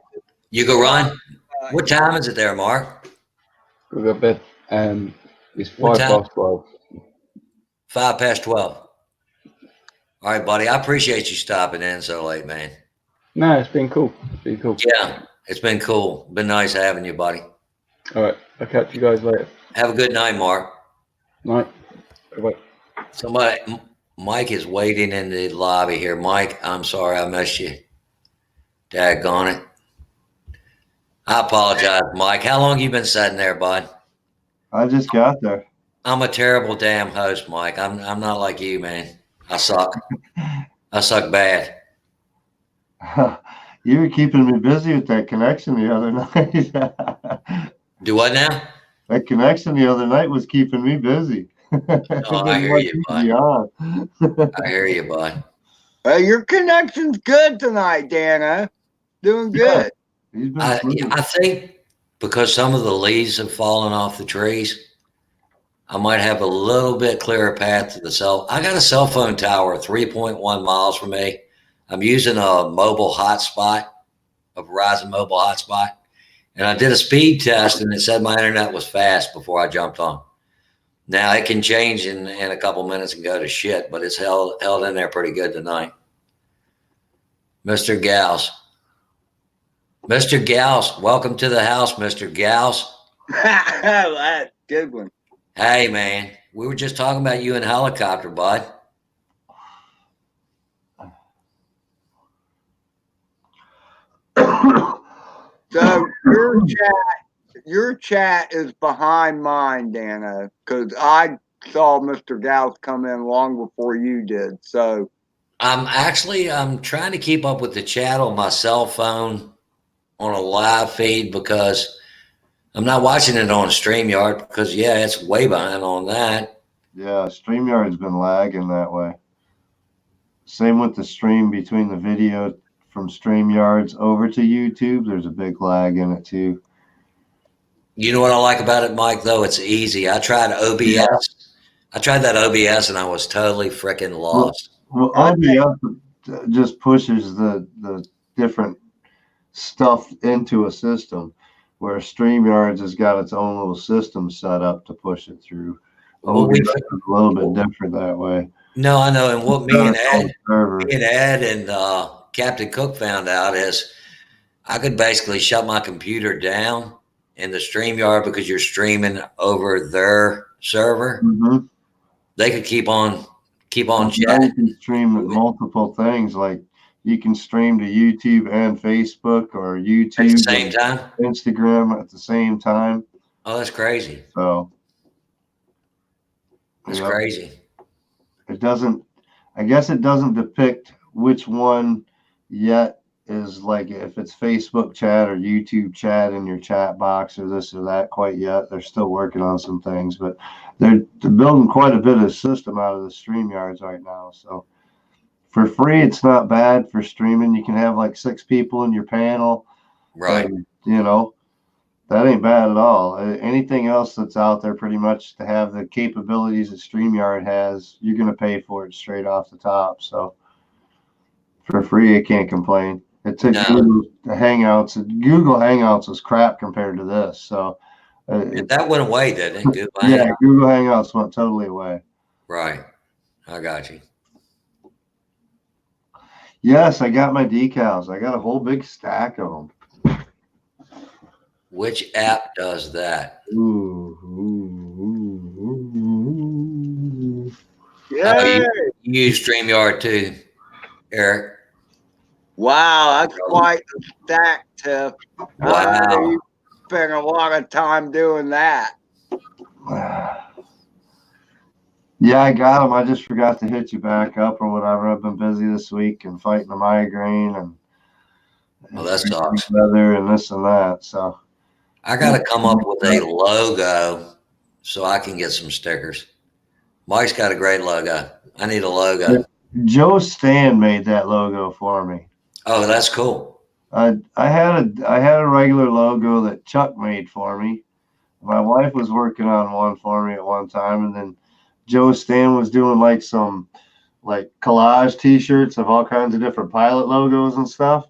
You go run? What time is it there, Mark? Go to bed. It's 12:05. 12:05. All right, buddy. I appreciate you stopping in so late, man. No, it's been cool. Yeah, it's been cool. Been nice having you, buddy. All right, I'll catch you guys later. Have a good night, Mark. Night. Bye-bye. Mike is waiting in the lobby here. Mike, I'm sorry I missed you. Daggone it. I apologize, Mike. How long you been sitting there, bud? I just got there. I'm a terrible damn host, Mike. I'm not like you, man. I suck. I suck bad. You were keeping me busy with that connection the other night. Do what now? That connection the other night was keeping me busy. Oh, I hear you, bud. On. I hear you, bud. Your connection's good tonight, Dana. Doing good. He's been smooth. I think because some of the leaves have fallen off the trees, I might have a little bit clearer path to the cell. I got a cell phone tower 3.1 miles from me. I'm using a mobile hotspot, a Verizon mobile hotspot. And I did a speed test and it said my internet was fast before I jumped on. Now it can change in a couple minutes and go to shit, but it's held in there pretty good tonight. Mr. Gauss. Mr. Gauss, welcome to the house, Mr. Gauss. That's a good one. Hey, man, we were just talking about you in helicopter, bud. So your chat is behind mine, Dana, because I saw Mr. Gauss come in long before you did. So I'm trying to keep up with the chat on my cell phone on a live feed because I'm not watching it on StreamYard because it's way behind on that. Yeah, StreamYard's been lagging that way. Same with the stream between the video from StreamYards over to YouTube. There's a big lag in it too. You know what I like about it, Mike, though? It's easy. I tried OBS. Yeah. I tried that OBS and I was totally freaking lost. Well, OBS just pushes the different stuff into a system, where StreamYards has got its own little system set up to push it through. OBS is a little bit different that way. No, I know. And what me and Ed and Captain Cook found out is I could basically shut my computer down in the StreamYard because you're streaming over their server. Mm-hmm. They could keep on chatting. You can stream multiple things, like you can stream to YouTube and Facebook, or YouTube at the same time, Instagram at the same time. Oh, that's crazy. So that's crazy. It doesn't, I guess it doesn't depict which one yet is, like, if it's Facebook chat or YouTube chat in your chat box or this or that quite yet. They're still working on some things, but they're building quite a bit of system out of the StreamYards right now. So for free, it's not bad for streaming. You can have like 6 people in your panel. Right. And, that ain't bad at all. Anything else that's out there, pretty much to have the capabilities that StreamYard has, you're going to pay for it straight off the top. So for free, I can't complain. It took Google Hangouts. Google Hangouts was crap compared to this. So that went away, didn't it? Google Hangouts went totally away. Right. I got you. Yes, I got my decals. I got a whole big stack of them. Which app does that? Yeah. You use StreamYard too, Eric. Wow, that's quite a stack, Tiff. Wow. You spent a lot of time doing that. Yeah, I got them. I just forgot to hit you back up or whatever. I've been busy this week and fighting a migraine and that sucks. Weather and this and that. So I got to come up with a logo so I can get some stickers. Mike's got a great logo. I need a logo. Joe Stan made that logo for me. Oh, that's cool. I had a regular logo that Chuck made for me. My wife was working on one for me at one time, and then Joe Stan was doing like some collage T-shirts of all kinds of different pilot logos and stuff.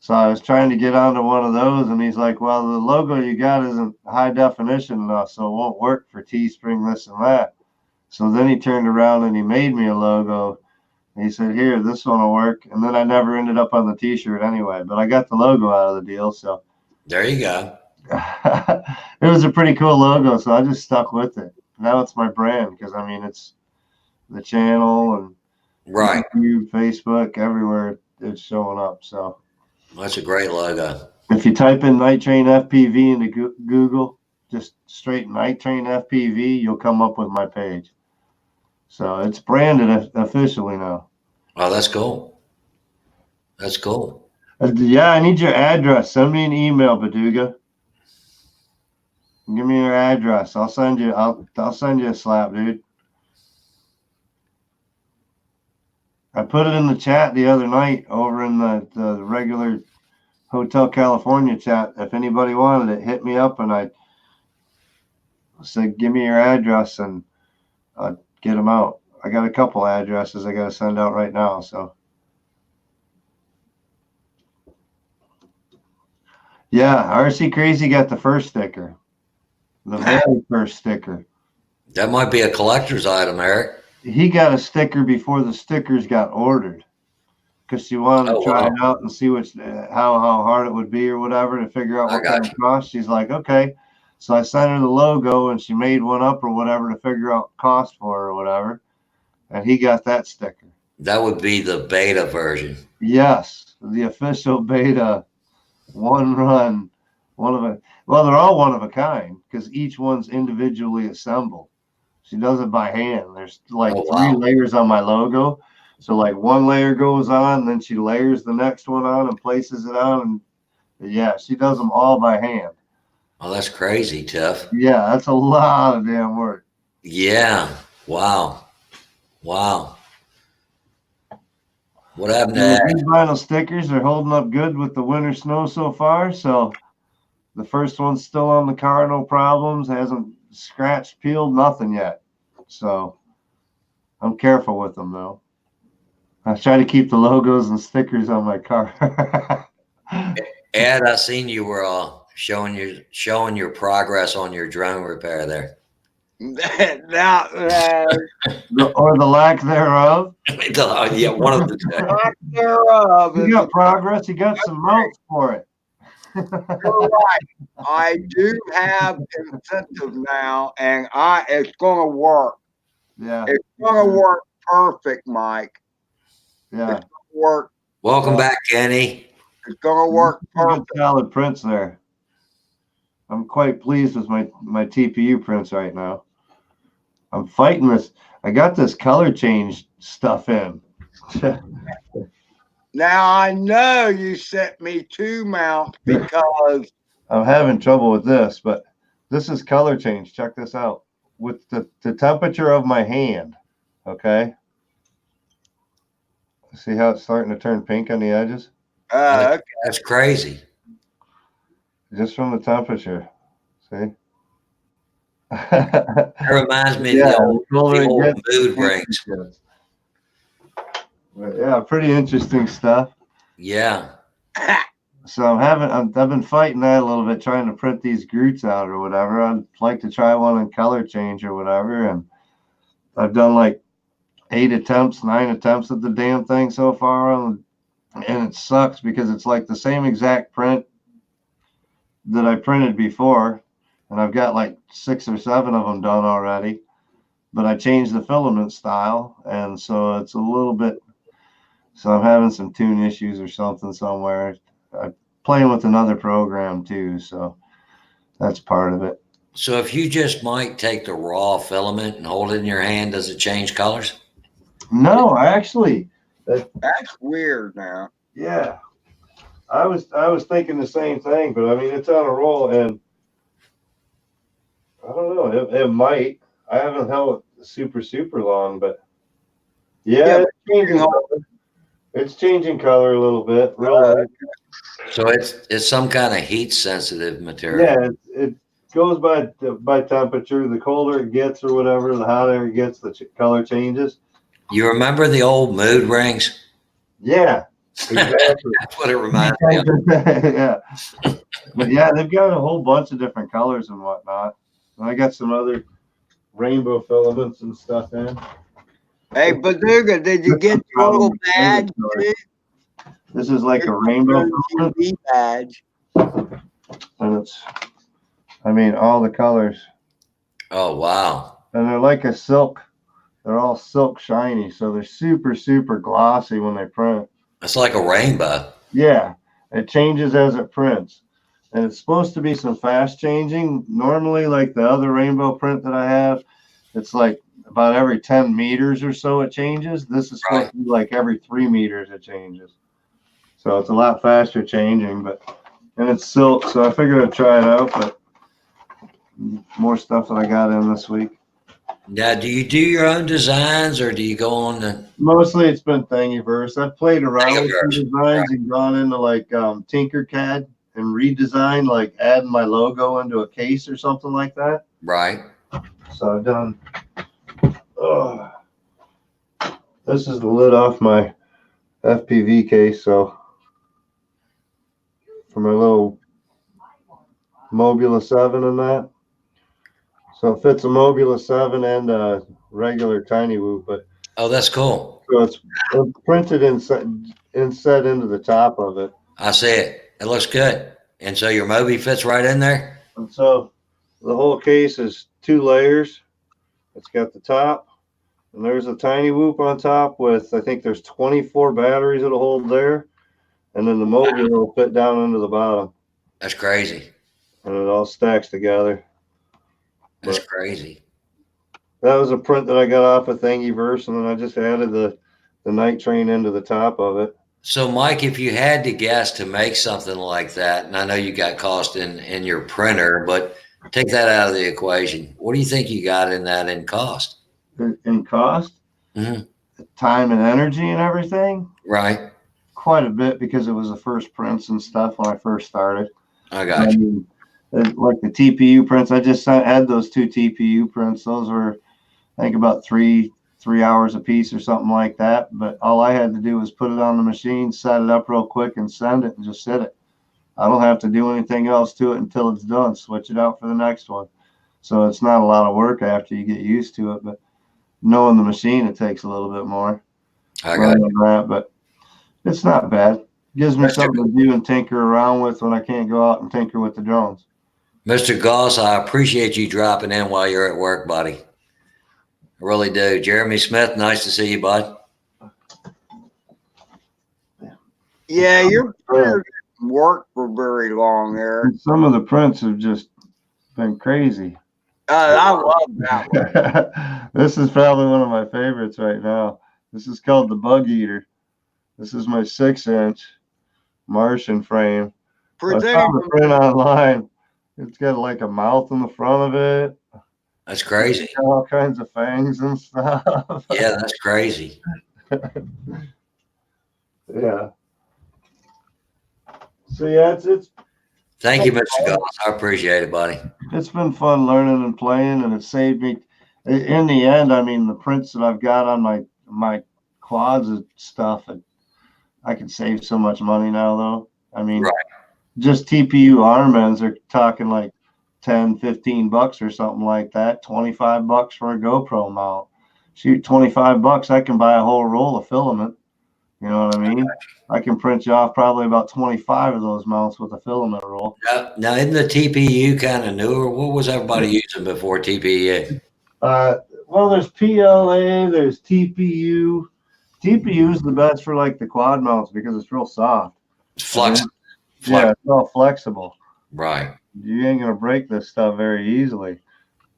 So I was trying to get onto one of those, and he's like, "Well, the logo you got isn't high definition enough, so it won't work for Teespring this and that." So then he turned around and he made me a logo. He said, "Here, this one will work." And then I never ended up on the T-shirt anyway, but I got the logo out of the deal. So there you go. It was a pretty cool logo, so I just stuck with it. Now it's my brand because it's the channel and right, YouTube, Facebook, everywhere it's showing up. So that's a great logo. If you type in Night Train FPV into Google, just straight Night Train FPV, you'll come up with my page. So it's branded officially now. Oh, that's cool. That's cool. Yeah, I need your address. Send me an email, Baduga. Give me your address. I'll send you a slap, dude. I put it in the chat the other night over in the regular Hotel California chat. If anybody wanted it, hit me up and I said, give me your address and I'll get them out. I got a couple addresses I got to send out right now. So, yeah, RC Crazy got the first sticker, the very first sticker. That might be a collector's item, Eric. He got a sticker before the stickers got ordered because she wanted to try it out and see how hard it would be or whatever to figure out what kind of cost. She's like, okay. So I sent her the logo and she made one up or whatever to figure out cost for her or whatever. And he got that sticker. That would be the beta version. Yes, the official beta one run. Well, they're all one of a kind because each one's individually assembled. She does it by hand. There's like 3 layers on my logo. So like one layer goes on, then she layers the next one on and places it on. And yeah, she does them all by hand. Oh, that's crazy, Tiff. Yeah, that's a lot of damn work. Yeah. Wow. Wow. What happened to that? These vinyl stickers are holding up good with the winter snow so far. So the first one's still on the car, no problems. Hasn't scratched, peeled, nothing yet. So I'm careful with them though. I try to keep the logos and stickers on my car. Ed, I seen you were showing your progress on your drone repair there. Now, Or the lack thereof. Yeah, one of the two. lack thereof. You got progress. You got some mounts for it. You're right. I do have incentive now, and it's gonna work. Yeah. It's gonna work perfect, Mike. Yeah. Work. Welcome back, Kenny. It's gonna work Good perfect. solid prints there. I'm quite pleased with my TPU prints right now. I'm fighting this. I got this color change stuff in. Now I know you sent me 2 mounts because I'm having trouble with this, but this is color change. Check this out. With the temperature of my hand, okay? See how it's starting to turn pink on the edges? okay. That's crazy. Just from the temperature. See? That reminds me Yeah, of the old mood rings. But yeah, pretty interesting stuff. Yeah. So I've been fighting that a little bit, trying to print these Groots out or whatever. I'd like to try one in color change or whatever. And I've done like 9 attempts at the damn thing so far. And it sucks because it's like the same exact print that I printed before. And I've got like 6 or 7 of them done already. But I changed the filament style. And so it's a little bit, so I'm having some tune issues or something somewhere. I'm playing with another program too, so that's part of it. So if you just might take the raw filament and hold it in your hand, does it change colors? No, actually, That's weird now. yeah, I was thinking the same thing, but I mean it's on a roll, and I don't know, it might. I haven't held it super long, but yeah, it's changing color a little bit. Really. So it's some kind of heat sensitive material. Yeah, it goes by temperature. The colder it gets or whatever, the hotter it gets, the color changes. You remember the old mood rings? Yeah, exactly. That's what it reminds me of. Yeah, but yeah, they've got a whole bunch of different colors and whatnot. And I got some other rainbow filaments and stuff in. Hey, Baduga, did you get your little badge? This is like a rainbow filament, TV badge. and it's, I mean, all the colors, Oh wow. and they're like a silk. They're all silk shiny, so they're super glossy when they print. It's like a rainbow. Yeah, it changes as it prints. And it's supposed to be some fast changing. Normally, like the other rainbow print that I have, it's like about every 10 meters or so it changes. This is supposed to be like every 3 meters it changes. So it's a lot faster changing, and it's silk, so I figured I'd try it out, but more stuff that I got in this week. Now, do you do your own designs or do you go on the, Mostly it's been Thingiverse. I've played around with some Thingiverse, designs and gone into like Tinkercad and redesigned, like adding my logo into a case or something like that. right? So I've done. This is the lid off my FPV case, so for my little Mobula 7 and that. So it fits a Mobula 7 and a regular Tiny Woo, but Oh, that's cool. so it's printed inset into the top of it. I see it. It looks good. And so your Moby fits right in there? And so the whole case is 2 layers. It's got the top, and there's a Tiny Whoop on top with, I think there's 24 batteries it'll hold there. And then the Mobula will fit down into the bottom, That's crazy. and it all stacks together. That's crazy. That was a print that I got off of Thingiverse, and then I just added the Night Train into the top of it. So, Mike, if you had to guess to make something like that, and I know you got cost in your printer, but take that out of the equation. What do you think you got in that in cost? In cost, Mhm. time and energy and everything, Right. quite a bit, because it was the first prints and stuff when I first started. I got you. mean, like the TPU prints, I just had those 2 TPU prints. Those were, I think, about three hours a piece or something like that. But all I had to do was put it on the machine, set it up real quick, and send it, and just sit it. I don't have to do anything else to it until it's done. Switch it out for the next one. So it's not a lot of work after you get used to it. But knowing the machine, it takes a little bit more. I got you. That, but it's not bad. Gives me That's something to do and tinker around with when I can't go out and tinker with the drones. Mr. Goss, I appreciate you dropping in while you're at work, buddy. I really do. Jeremy Smith, nice to see you, bud. Yeah, your printer didn't work for very long, Eric. Some of the prints have just been crazy. I love that one. This is probably one of my favorites right now. This is called the Bug Eater. This is my 6-inch Martian frame. I found the print online. It's got like a mouth in the front of it. That's crazy. It's got all kinds of fangs and stuff. Yeah, that's crazy. Yeah. So yeah, it's Thank you, Mr. Goss. I appreciate it, buddy. it's been fun learning and playing, and it saved me. In the end, I mean, the prints that I've got on my quads and stuff, I can save so much money now, though. I mean, Right. just TPU arm ends are talking like $10-15 or something like that. $25 for a GoPro mount. Shoot, $25, I can buy a whole roll of filament. You know what I mean? I can print you off probably about 25 of those mounts with a filament roll. Now, isn't the TPU kind of newer? What was everybody using before TPU? Well, there's PLA, there's TPU. TPU is the best for like the quad mounts because it's real soft. It's flux. Yeah, it's all flexible. Right. You ain't gonna break this stuff very easily.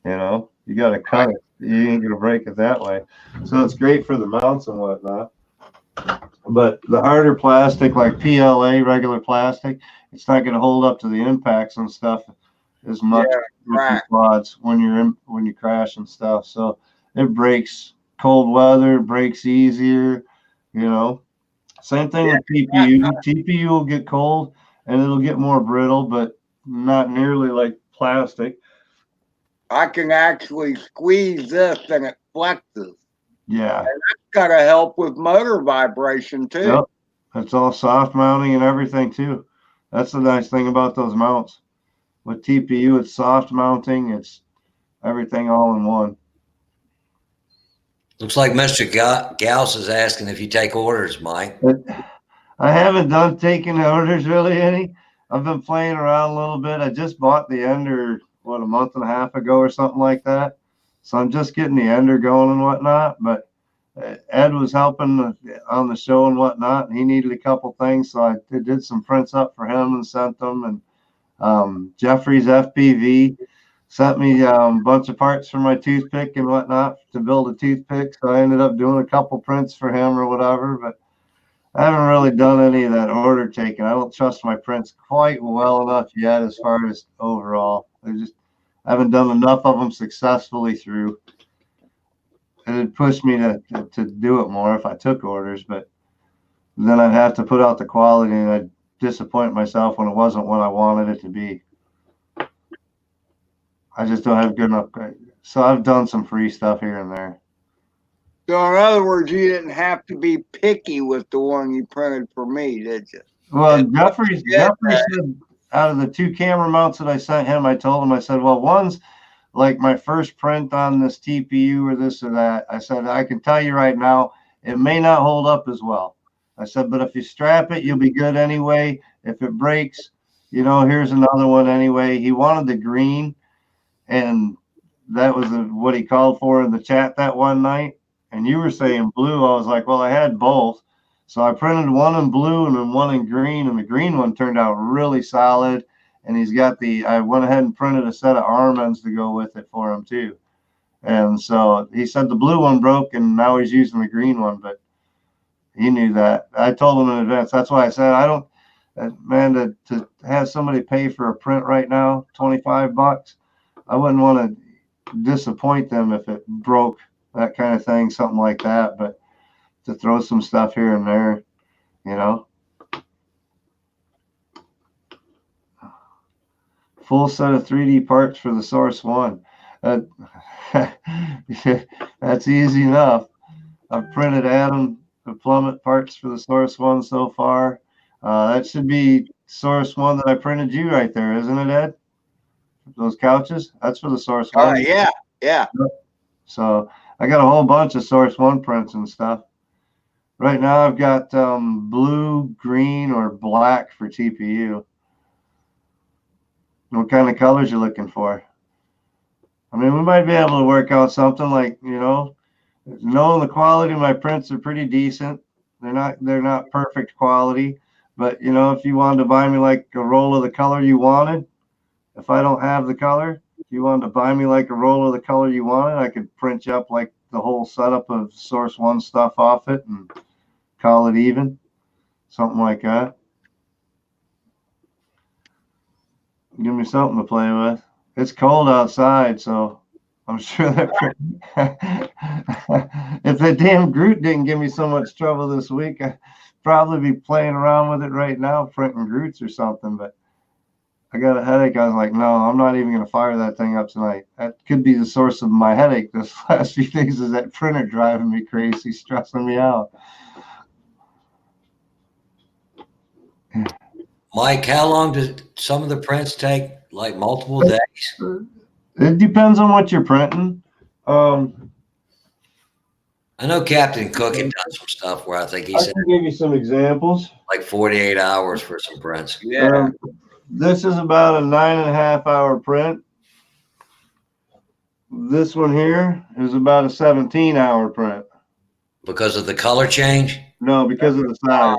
You know, you gotta cut it. You ain't gonna break it that way. So it's great for the mounts and whatnot. But the harder plastic, like PLA, regular plastic, it's not gonna hold up to the impacts and stuff as much with right. your quads when you crash and stuff. So it breaks cold weather, it breaks easier. You know, same thing with TPU. TPU will get cold and it'll get more brittle, but not nearly like plastic. I can actually squeeze this and it flexes. Yeah. Gotta help with motor vibration too. Yep. It's all soft mounting and everything too. That's the nice thing about those mounts. With TPU, it's soft mounting. It's everything all in one. Looks like Mr. Gauss is asking if you take orders, Mike. But I haven't done taking orders really any. I've been playing around a little bit. I just bought the Ender, a month and a half ago or something like that. So I'm just getting the Ender going and whatnot. But Ed was helping on the show and whatnot, and he needed a couple things. So I did some prints up for him and sent them. And Jeffrey's FPV sent me a bunch of parts for my toothpick and whatnot to build a toothpick. So I ended up doing a couple prints for him or whatever. But I haven't really done any of that order taking. I don't trust my prints quite well enough yet as far as overall. I haven't done enough of them successfully through. It'd push me to do it more if I took orders, but then I'd have to put out the quality and I'd disappoint myself when it wasn't what I wanted it to be. I just don't have good enough. So I've done some free stuff here and there. So in other words, you didn't have to be picky with the one you printed for me, did you? Well, Jeffrey said out of the 2 camera mounts that I sent him, I told him, I said, well, one's like my first print on this TPU or this or that. I said, I can tell you right now, it may not hold up as well. I said, but if you strap it, you'll be good anyway. If it breaks, here's another one anyway. He wanted the green, and that was what he called for in the chat that one night. And you were saying blue. I was like, well, I had both. So I printed one in blue and then one in green, and the green one turned out really solid. And he's got I went ahead and printed a set of arm ends to go with it for him too. And so he said the blue one broke and now he's using the green one, but he knew that. I told him in advance. That's why I said, I don't, man, to have somebody pay for a print right now, $25, I wouldn't want to disappoint them if it broke, that kind of thing, something like that. But to throw some stuff here and there, full set of 3D parts for the Source One. That's easy enough. I've printed Adam the plummet parts for the Source One so far. That should be Source One that I printed you right there, isn't it, Ed? Those couches? That's for the Source One. Yeah. So I got a whole bunch of Source One prints and stuff. Right now I've got blue, green, or black for TPU. What kind of colors you looking for? I mean, we might be able to work out something like, knowing the quality of my prints are pretty decent. They're not perfect quality, but if you wanted to buy me like a roll of the color you wanted, if I don't have the color, if you wanted to buy me like a roll of the color you wanted, I could print you up like the whole setup of Source One stuff off it and call it even, something like that. Give me something to play with. It's cold outside, so I'm sure that if the damn Groot didn't give me so much trouble this week, I'd probably be playing around with it right now, printing Groots or something. But I got a headache. I was like, no, I'm not even going to fire that thing up tonight. That could be the source of my headache this last few days, is that printer driving me crazy, stressing me out. Mike, how long does some of the prints take? Like multiple days? It depends on what you're printing. I know Captain Cook had done some stuff where I think he I said can give you some examples. like 48 hours for some prints. Yeah. This is about a 9.5 hour print. This one here is about a 17-hour print. Because of the color change? No, because of the size.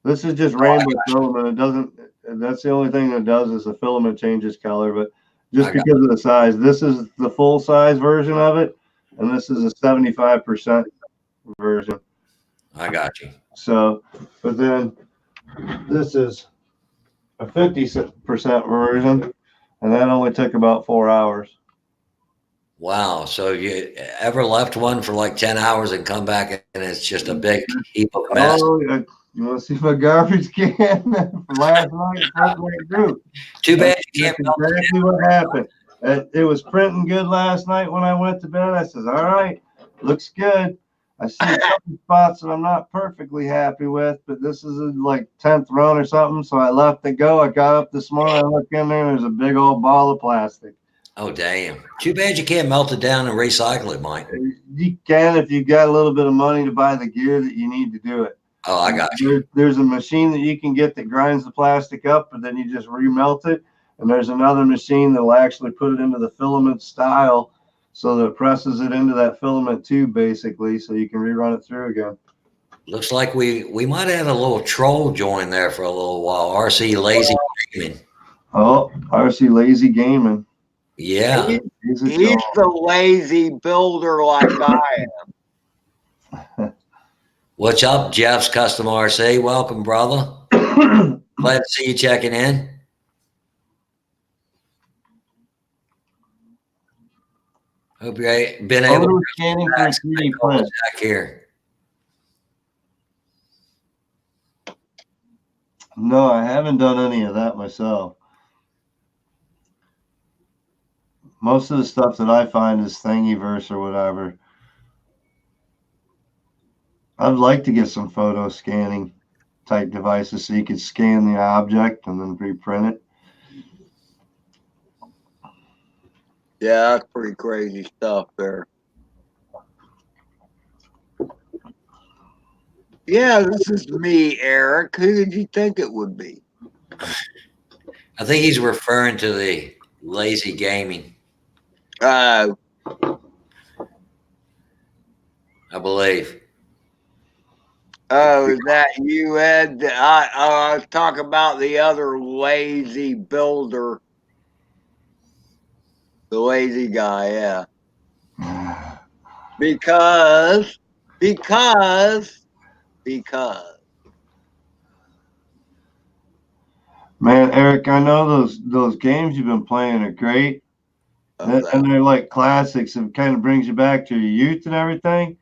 This is just rainbow filament. It doesn't. That's the only thing that does is the filament changes color, but just because of the size. This is the full size version of it, and this is a 75% version. I got you. So, but then this is a 50% version, and that only took about 4 hours. Wow. So have you ever left one for like 10 hours and come back and it's just a big heap of mess? Oh, you want to see my garbage can from last night? Too bad you can't That's melt it exactly what happened. It was printing good last night when I went to bed. I says, all right, looks good. I see a couple spots that I'm not perfectly happy with, but this is like 10th run or something. So I left it go. I got up this morning, I looked in there, and there's a big old ball of plastic. Oh, damn. Too bad you can't melt it down and recycle it, Mike. You can if you got a little bit of money to buy the gear that you need to do it. Oh, I got you. There's a machine that you can get that grinds the plastic up, and then you just remelt it. And there's another machine that will actually put it into the filament style, so that it presses it into that filament tube, basically, so you can rerun it through again. Looks like we might have had a little troll join there for a little while. RC Lazy Gaming. Oh, RC Lazy Gaming. Yeah. He's the lazy builder like I am. What's up, Jeff's Custom RC? Welcome, brother. Glad to see you checking in. Hope you've been able Photo to scanning for 3D print. back here. No, I haven't done any of that myself. Most of the stuff that I find is Thingiverse or whatever. I'd like to get some photo scanning type devices so you could scan the object and then reprint it. Yeah, that's pretty crazy stuff there. Yeah, this is me, Eric. Who did you think it would be? I think he's referring to the lazy gaming, Uh, I believe. oh, is that you, Ed? I was talking about the other lazy builder. The lazy guy, yeah. Because. Man, Eric, I know those games you've been playing are great. And they're like classics and kind of brings you back to your youth and everything.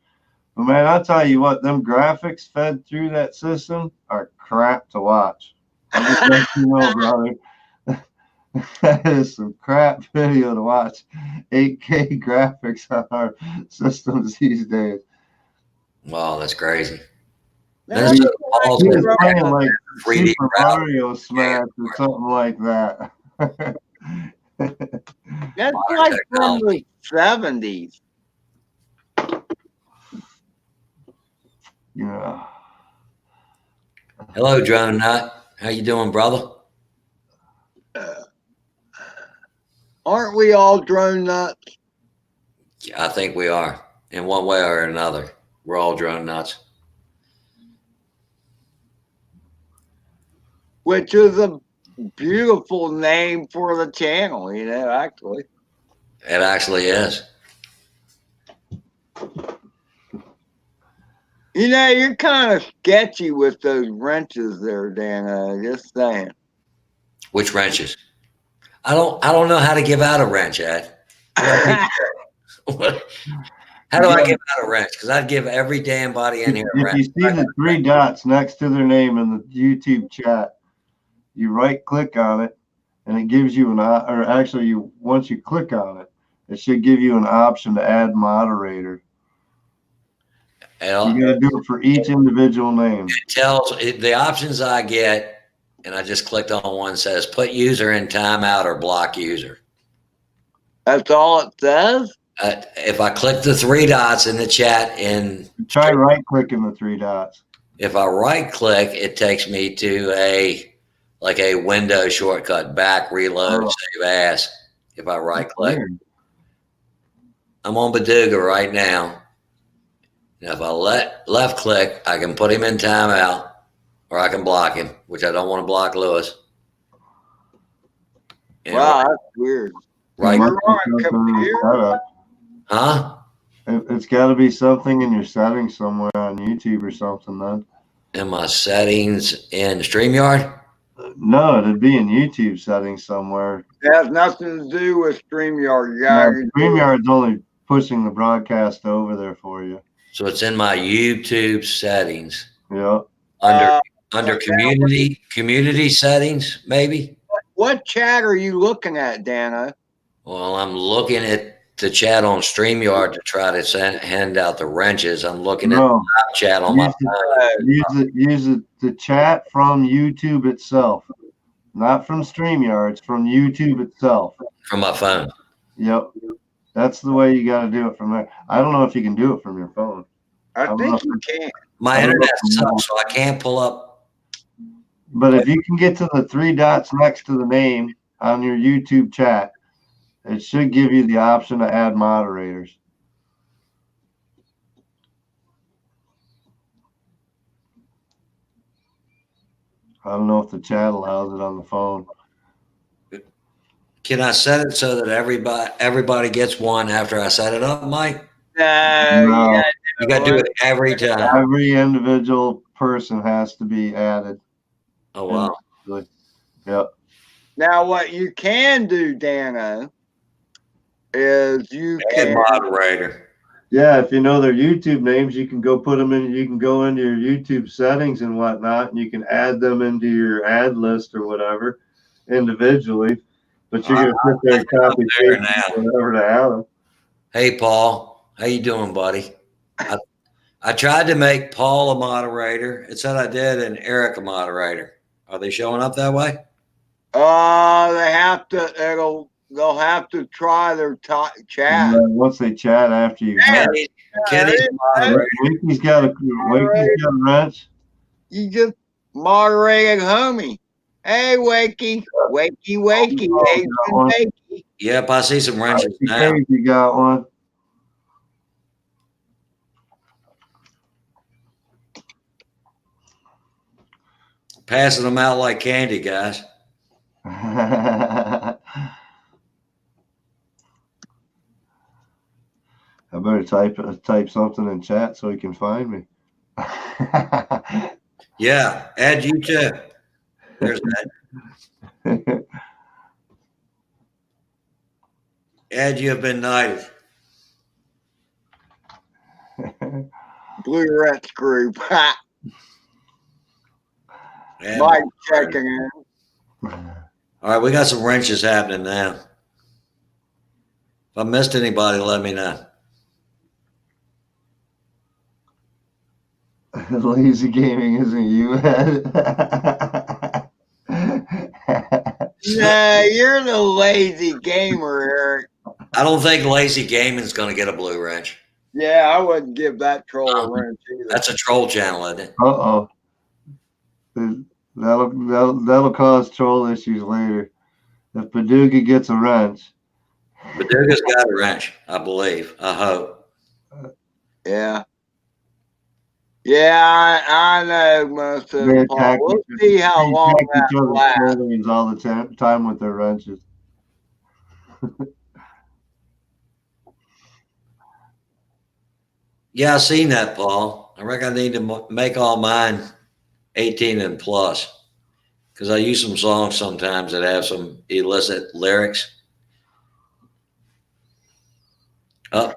But man, I'll tell you what, them graphics fed through that system are crap to watch. I just let you know, brother. That is some crap video to watch. 8K graphics on our systems these days. Wow, that's crazy. That's He Paul's was been playing like 3D Super route. Mario Smash or something like that. That's like from the 70s. Yeah. Hello, Drone Nut. How you doing, brother? Aren't we all drone nuts? I think we are, in one way or another. We're all drone nuts. Which is a beautiful name for the channel, actually. It actually is. You're kind of sketchy with those wrenches there, Dana. Just saying. Which wrenches? I don't know how to give out a wrench, Ed. How do I give out a wrench? Because I'd give every damn body in here a If wrench. you see the 3 dots next to their name in the YouTube chat, you right click on it and it gives you once you click on it, it should give you an option to add moderator. You gotta do it for each individual name. It tells the options I get, and I just clicked on one, says put user in timeout or block user. That's all it says? If I click the 3 dots in the chat, and Try right clicking the 3 dots. if I right click, it takes me to a window shortcut, back, reload, save as. If I right click, I'm on Baduga right now. And if I left click, I can put him in timeout, or I can block him, which I don't want to block Lewis. And Wow, that's weird. right, You're on computer? huh? It's got to be something in your settings somewhere on YouTube or something, then. In my settings in StreamYard? No, it'd be in YouTube settings somewhere. It has nothing to do with StreamYard. No, StreamYard's only pushing the broadcast over there for you. So it's in my YouTube settings Yeah. under community settings, maybe. What chat are you looking at, Dana? Well, I'm looking at the chat on StreamYard to try to hand out the wrenches. I'm looking at the chat on my phone. Use the chat from YouTube itself, not from StreamYard. It's from YouTube itself. From my phone. Yep. That's the way you got to do it from there. I don't know if you can do it from your phone. I think you can. My internet sucks, so I can't pull up. But if you can get to the 3 dots next to the name on your YouTube chat, it should give you the option to add moderators. I don't know if the chat allows it on the phone. Can I set it so that everybody gets one after I set it up, Mike? No, you gotta You got to do it every time. Every individual person has to be added. Oh, wow. Yep. Now, what you can do, Dano, is you And can. moderator. Yeah, if you know their YouTube names, you can go put them in. You can go into your YouTube settings and whatnot, and you can add them into your ad list or whatever individually. But you're going to sit there and copy there paste now. whatever to add them. Hey, Paul. How you doing, buddy? I tried to make Paul a moderator. It said I did, and Eric a moderator. Are they showing up that way? They have to. They'll have to try their chat. Once they chat after you. Kenny's a moderator. Wakey's got a wrench. You just moderated homie. Hey, Wakey. Wakey. Hey, Wakey. Yep, I see some wrenches now. You got one. Passing them out like candy, guys. I better type something in chat so he can find me. Yeah, add you too. There's that. Ed, you have been knighted. Blue Rats group. Yeah. Mike checking in. All right, we got some wrenches happening now. If I missed anybody, let me know. Lazy gaming isn't you, Ed. Nah, you're the lazy gamer, Eric. I don't think Lazy Gaming's going to get a blue wrench. Yeah, I wouldn't give that troll a wrench either. That's a troll channel, isn't it? Uh-oh. That'll cause troll issues later. If Paducah gets a wrench. Paducah's got a wrench, I believe. I hope. Yeah. Yeah, I know most of They them. attack We'll see how long that lasts. all the time with their wrenches. Yeah, I seen that, Paul. I reckon I need to make all mine 18 and plus because I use some songs sometimes that have some illicit lyrics. Oh,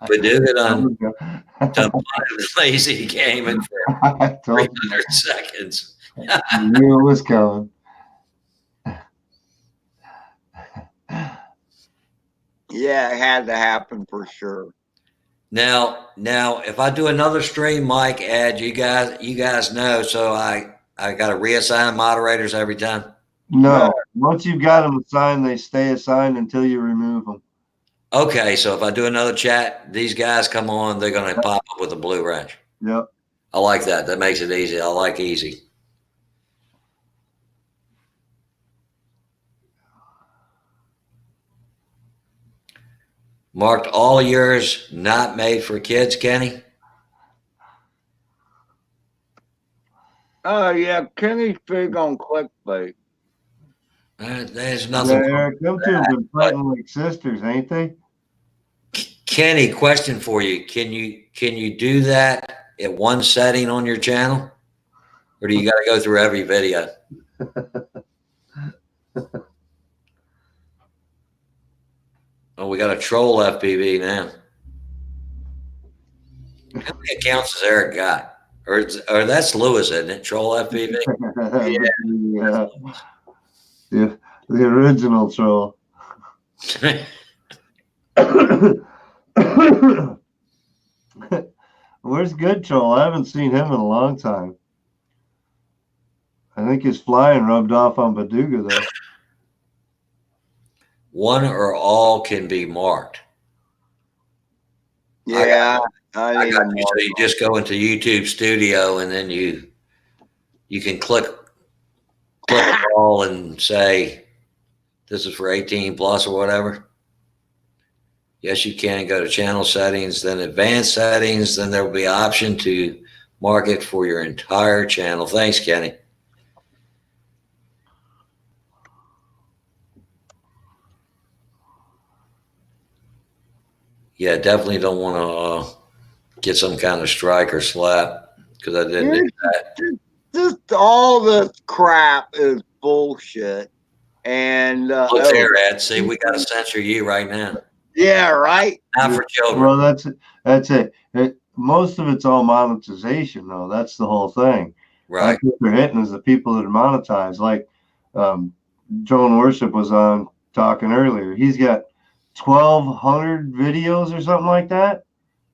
Paducah done Lazy Gaming for I told 300 seconds. you knew it was coming. Yeah, it had to happen for sure. Now, if I do another stream, Mike, add you guys know. So I got to reassign moderators every time. No, once you've got them assigned, they stay assigned until you remove them. Okay, so if I do another chat, these guys come on, they're going to pop up with a blue wrench. Yep. I like that. That makes it easy. I like easy. Marked all yours not made for kids, Kenny? Oh, yeah, Kenny's big on clickbait. There's Yeah, nothing. Eric, them two have been fighting like sisters, ain't they? Kenny, question for you. Can you do that at one setting on your channel? Or do you got to go through every video? Oh, we got a troll FPV now. How many accounts has Eric got? Or that's Lewis, isn't it? Troll FPV? Yeah, the original troll. Where's Good Troll? I haven't seen him in a long time. I think his flying rubbed off on Paducah, though. One or all can be marked. Yeah, I got you. So you just go into YouTube Studio and then you can click all and say this is for 18 plus or whatever. Yes, you can go to channel settings, then advanced settings, then there will be an option to mark it for your entire channel. Thanks, Kenny. Yeah, definitely don't want to get some kind of strike or slap because I didn't do that. Just all this crap is bullshit. And Look there, Ed. See, we got to censor you right now. yeah, right. Not for children. Well, that's it. Most of it's all monetization, though. That's the whole thing. Right. That's what they're hitting is the people that are monetized. Like Joan Worship was on talking earlier. He's got 1,200 videos or something like that.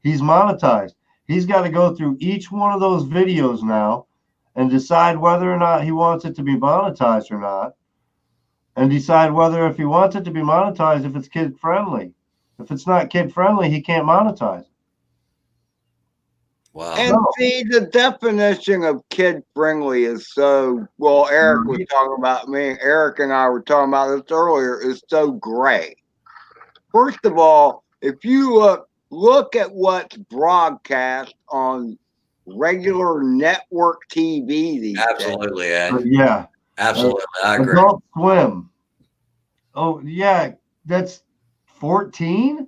He's monetized. He's got to go through each one of those videos now and decide whether or not he wants it to be monetized or not, and decide whether if he wants it to be monetized, if it's kid friendly. If it's not kid friendly, he can't monetize it. Wow. And see, the definition of kid friendly is so, well, Eric was talking about me. Eric and I were talking about this earlier, is so gray. First of all, if you look at what's broadcast on regular network TV these Absolutely, Ed. Yeah. Absolutely. I agree. Adult Swim. Oh, yeah. That's 14?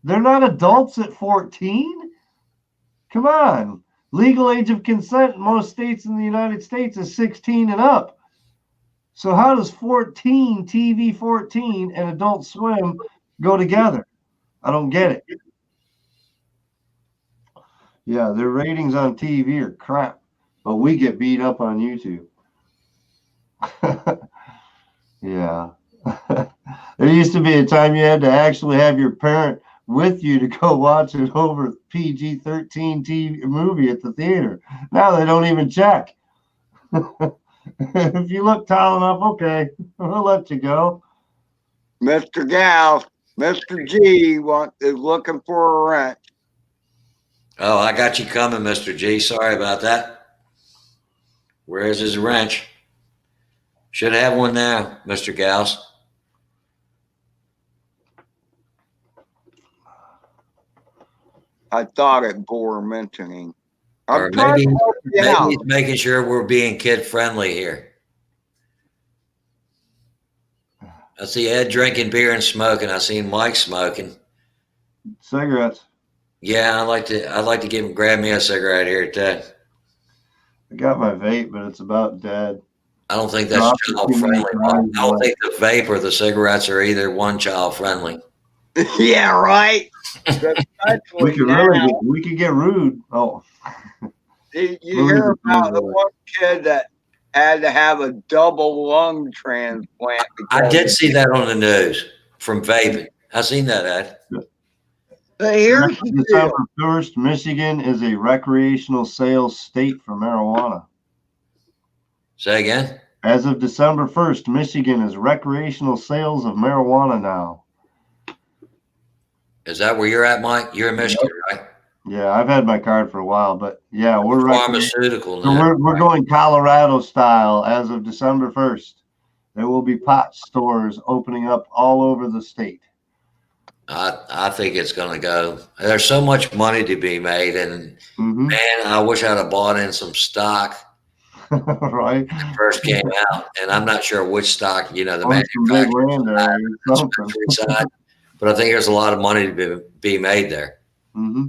They're not adults at 14? Come on. Legal age of consent in most states in the United States is 16 and up. So how does 14, TV 14, and Adult Swim go together? I don't get it. Yeah, their ratings on TV are crap, but we get beat up on YouTube. Yeah. There used to be a time you had to actually have your parent with you to go watch an over PG-13 TV movie at the theater. Now they don't even check. If you look tall enough, okay, we'll let you go. Mr. Gal, Mr. G is looking for a rent. Oh, I got you coming, Mr. G. Sorry about that. Where's his wrench? Should have one now, Mr. Gauss. I thought it bore mentioning. Or I'm trying maybe, to help you maybe out. he's making sure we're being kid friendly here. I see Ed drinking beer and smoking. I seen Mike smoking. Cigarettes. Yeah, I'd like to grab me a cigarette here, Ted. I got my vape, but it's about dead. I don't think that's child friendly. I don't think the vape or the cigarettes are either one child friendly. Yeah, right. We could get rude. Oh, You hear about the one kid that had to have a double lung transplant. I did see that on the news from vaping. I seen that, Ed. But here's the deal. December 1st, Michigan is a recreational sales state for marijuana. Say again? As of December 1st, Michigan is recreational sales of marijuana now. Is that where you're at, Mike? You're in Michigan, right? Yeah, I've had my card for a while, but yeah, we're Pharmaceutical so now. we're going Colorado style as of December 1st. There will be pot stores opening up all over the state. I think it's going to go. There's so much money to be made, and man, I wish I'd have bought in some stock right? when it first came out. And I'm not sure which stock, the manufacturing side, but I think there's a lot of money to be made there. Mm-hmm.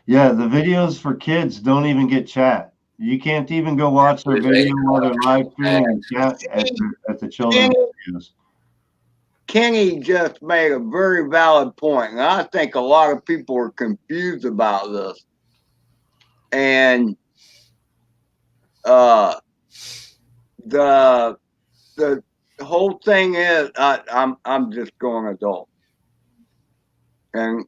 Yeah, the videos for kids don't even get chat. You can't even go watch their video while they're live streaming chat at the children's videos. Kenny just made a very valid point, and I think a lot of people are confused about this. And the whole thing is, I'm just going adult, and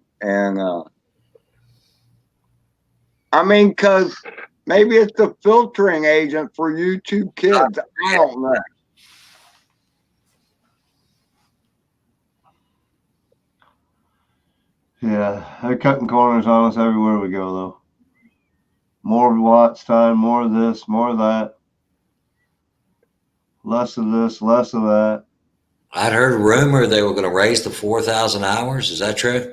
I mean, because maybe it's a filtering agent for YouTube kids. I don't know. Yeah, they're cutting corners on us everywhere we go, though. More watch time, more of this, more of that. Less of this, less of that. I'd heard a rumor they were going to raise to 4,000 hours. Is that true?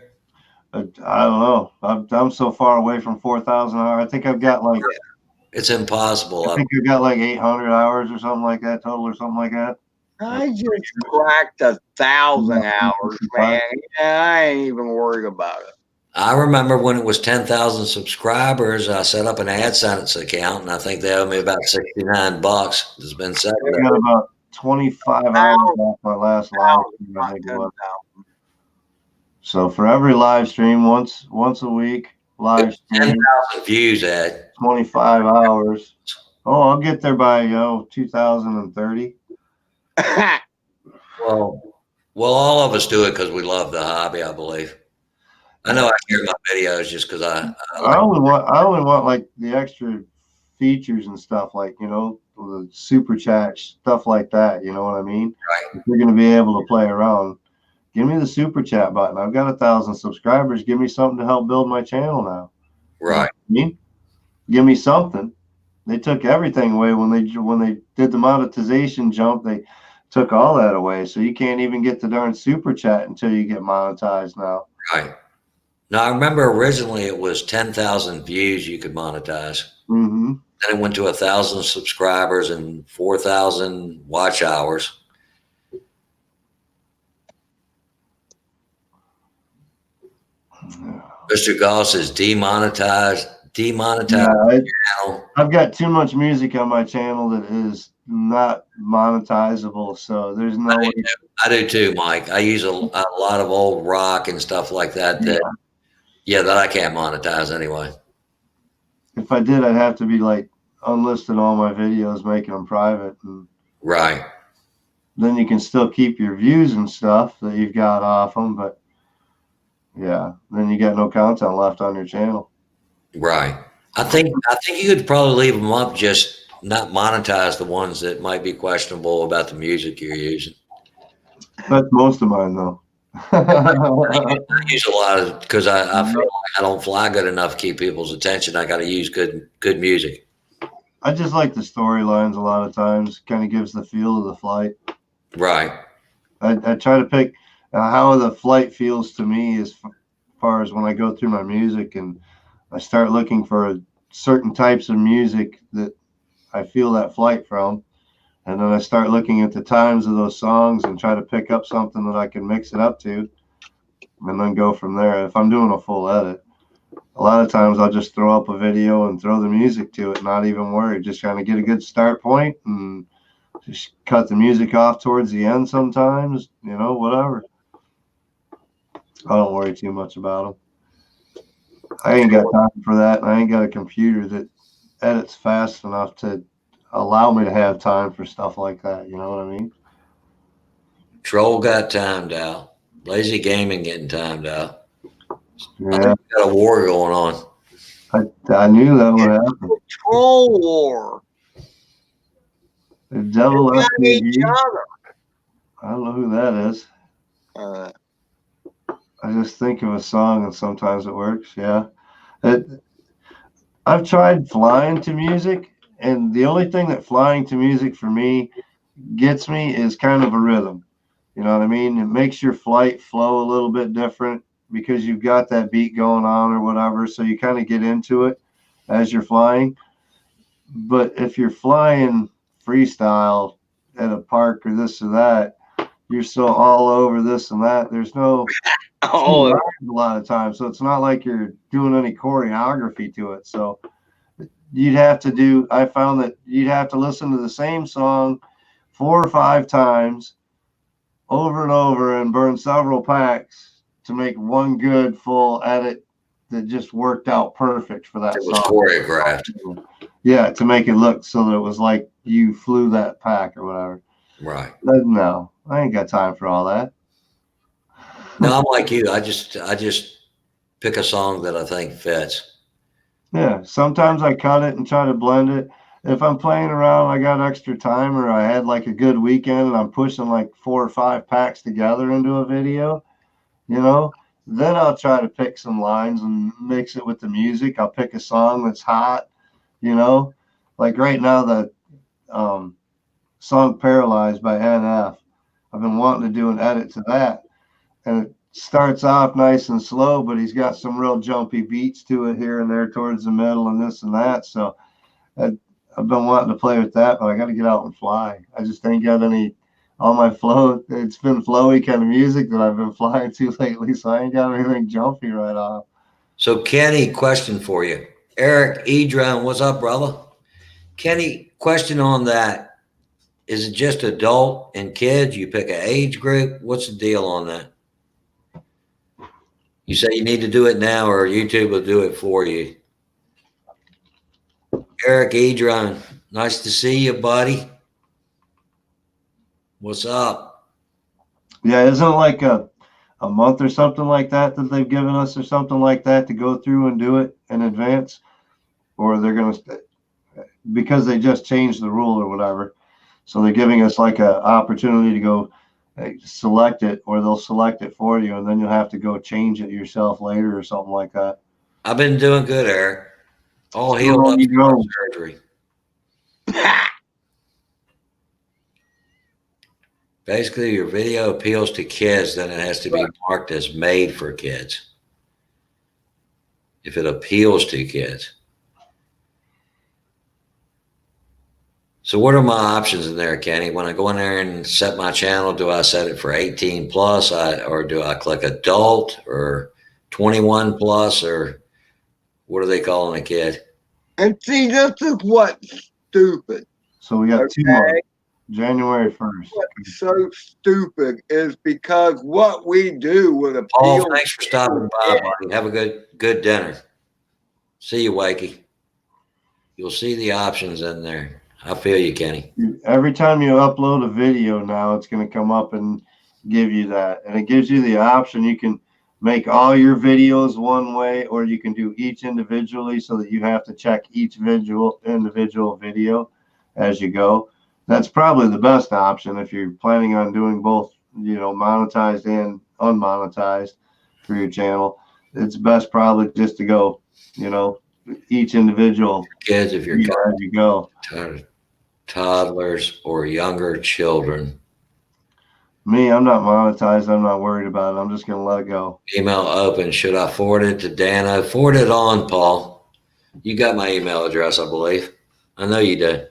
I don't know. I'm so far away from 4,000 hours. I think I've got like. It's impossible. I think I've got like 800 hours or something like that total, or something like that. I just cracked 1,000 hours, man. Yeah, I ain't even worried about it. I remember when it was 10,000 subscribers, I set up an AdSense account, and I think they owe me about $69. It's been set I got about 25 hours off my last live stream, I think it was. So for every live stream, once a week, live stream, 10,000 views, Ed. 25 hours. Oh, I'll get there by 2030. Well, all of us do it because we love the hobby, I believe. I know I share my videos just because I only want like the extra features and stuff, like the super chat stuff like that. You know what I mean? Right. If you're going to be able to play around, give me the super chat button. I've got 1,000 subscribers. Give me something to help build my channel now. Right. You know what I mean? Give me something. They took everything away when they did the monetization jump. They took all that away, so you can't even get the darn super chat until you get monetized now. Right. Now, I remember originally it was 10,000 views you could monetize. Mm-hmm. Then it went to 1,000 subscribers and 4,000 watch hours. Mr. Goss is demonetized channel. I've got too much music on my channel that is not monetizable, so there's no way. I do too, Mike. I use a lot of old rock and stuff like that that I can't monetize anyway. If I did, I'd have to be like unlisting all my videos, making them private, and Right. then you can still keep your views and stuff that you've got off them, but yeah, then you got no content left on your channel. Right. I think you could probably leave them up, just not monetize the ones that might be questionable about the music you're using. That's most of mine, though. I use a lot of, because I feel like I don't fly good enough to keep people's attention. I got to use good music. I just like the storylines a lot of times. Kind of gives the feel of the flight. Right. I try to pick how the flight feels to me as far as when I go through my music, and I start looking for certain types of music that I feel that flight from. And then I start looking at the times of those songs and try to pick up something that I can mix it up to, and then go from there. If I'm doing a full edit, a lot of times I'll just throw up a video and throw the music to it, not even worry, just trying to get a good start point and just cut the music off towards the end sometimes, whatever. I don't worry too much about them. I ain't got time for that. I ain't got a computer that edits fast enough to allow me to have time for stuff like that. You know what I mean? Troll got timed out. Lazy Gaming getting timed out. Yeah. Got a war going on. I knew that would happen. Troll war. The devil They got each FPV. other. I don't know who that is. I just think of a song and sometimes it works. Yeah. I've tried flying to music, and the only thing that flying to music for me gets me is kind of a rhythm. You know what I mean? It makes your flight flow a little bit different because you've got that beat going on or whatever. So you kind of get into it as you're flying. But if you're flying freestyle at a park or this or that, you're so all over this and that. There's no a lot of times. So it's not like you're doing any choreography to it. So I found that you'd have to listen to the same song 4 or 5 times over and over and burn several packs to make one good full edit that just worked out perfect for that It was song. choreographed. Yeah, to make it look so that it was like you flew that pack or whatever. Right. But no, I ain't got time for all that. No, I'm like you. I just pick a song that I think fits. Yeah, sometimes I cut it and try to blend it. If I'm playing around, I got extra time, or I had like a good weekend and I'm pushing like 4 or 5 packs together into a video, then I'll try to pick some lines and mix it with the music. I'll pick a song that's hot, like right now, the song Paralyzed by NF. I've been wanting to do an edit to that. And it starts off nice and slow, but he's got some real jumpy beats to it here and there towards the middle and this and that. So I've been wanting to play with that, but I got to get out and fly. I just ain't got any all my flow. It's been flowy kind of music that I've been flying to lately, so I ain't got anything jumpy right off. So Kenny, question for you. Eric Edron, what's up, brother? Kenny, question on that. Is it just adult and kids? You pick an age group? What's the deal on that? You say you need to do it now or YouTube will do it for you. Eric Edron, nice to see you, buddy. What's up? Yeah, isn't it like a month or something like that that they've given us or something like that to go through and do it in advance? Or they're going to, because they just changed the rule or whatever. So they're giving us like an opportunity to go select it, or they'll select it for you, and then you'll have to go change it yourself later or something like that. I've been doing good, Eric. All healed up from surgery. Basically, your video appeals to kids, then it has to be marked as made for kids. If it appeals to kids. So what are my options in there, Kenny? When I go in there and set my channel, do I set it for 18 plus, or do I click adult or 21 plus, or what are they calling a kid? And see, this is what's stupid. So we got 2 months. January 1st. What's so stupid is because what we do with appeal. Paul, thanks for stopping by, buddy. Have a good dinner. See you, Wakey. You'll see the options in there. I feel you, Kenny. Every time you upload a video now, it's going to come up and give you that. And it gives you the option. You can make all your videos one way, or you can do each individually so that you have to check each individual video as you go. That's probably the best option if you're planning on doing both, monetized and unmonetized for your channel. It's best probably just to go, each individual kids, if you're as you go. Toddlers or younger children. Me, I'm not monetized. I'm not worried about it. I'm just going to let it go. Email open. Should I forward it to Dana? Forward it on, Paul. You got my email address, I believe. I know you did.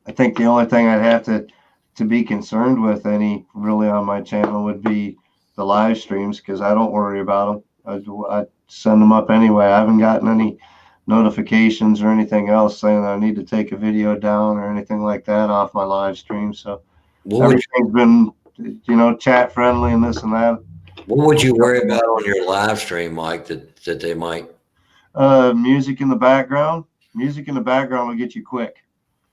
I think the only thing I'd have to be concerned with really on my channel would be the live streams, because I don't worry about them. I send them up anyway. I haven't gotten any notifications or anything else saying that I need to take a video down or anything like that off my live stream. So everything's been, chat friendly and this and that. What would you worry about on your live stream, Mike, that they might? Music in the background. Music in the background will get you quick.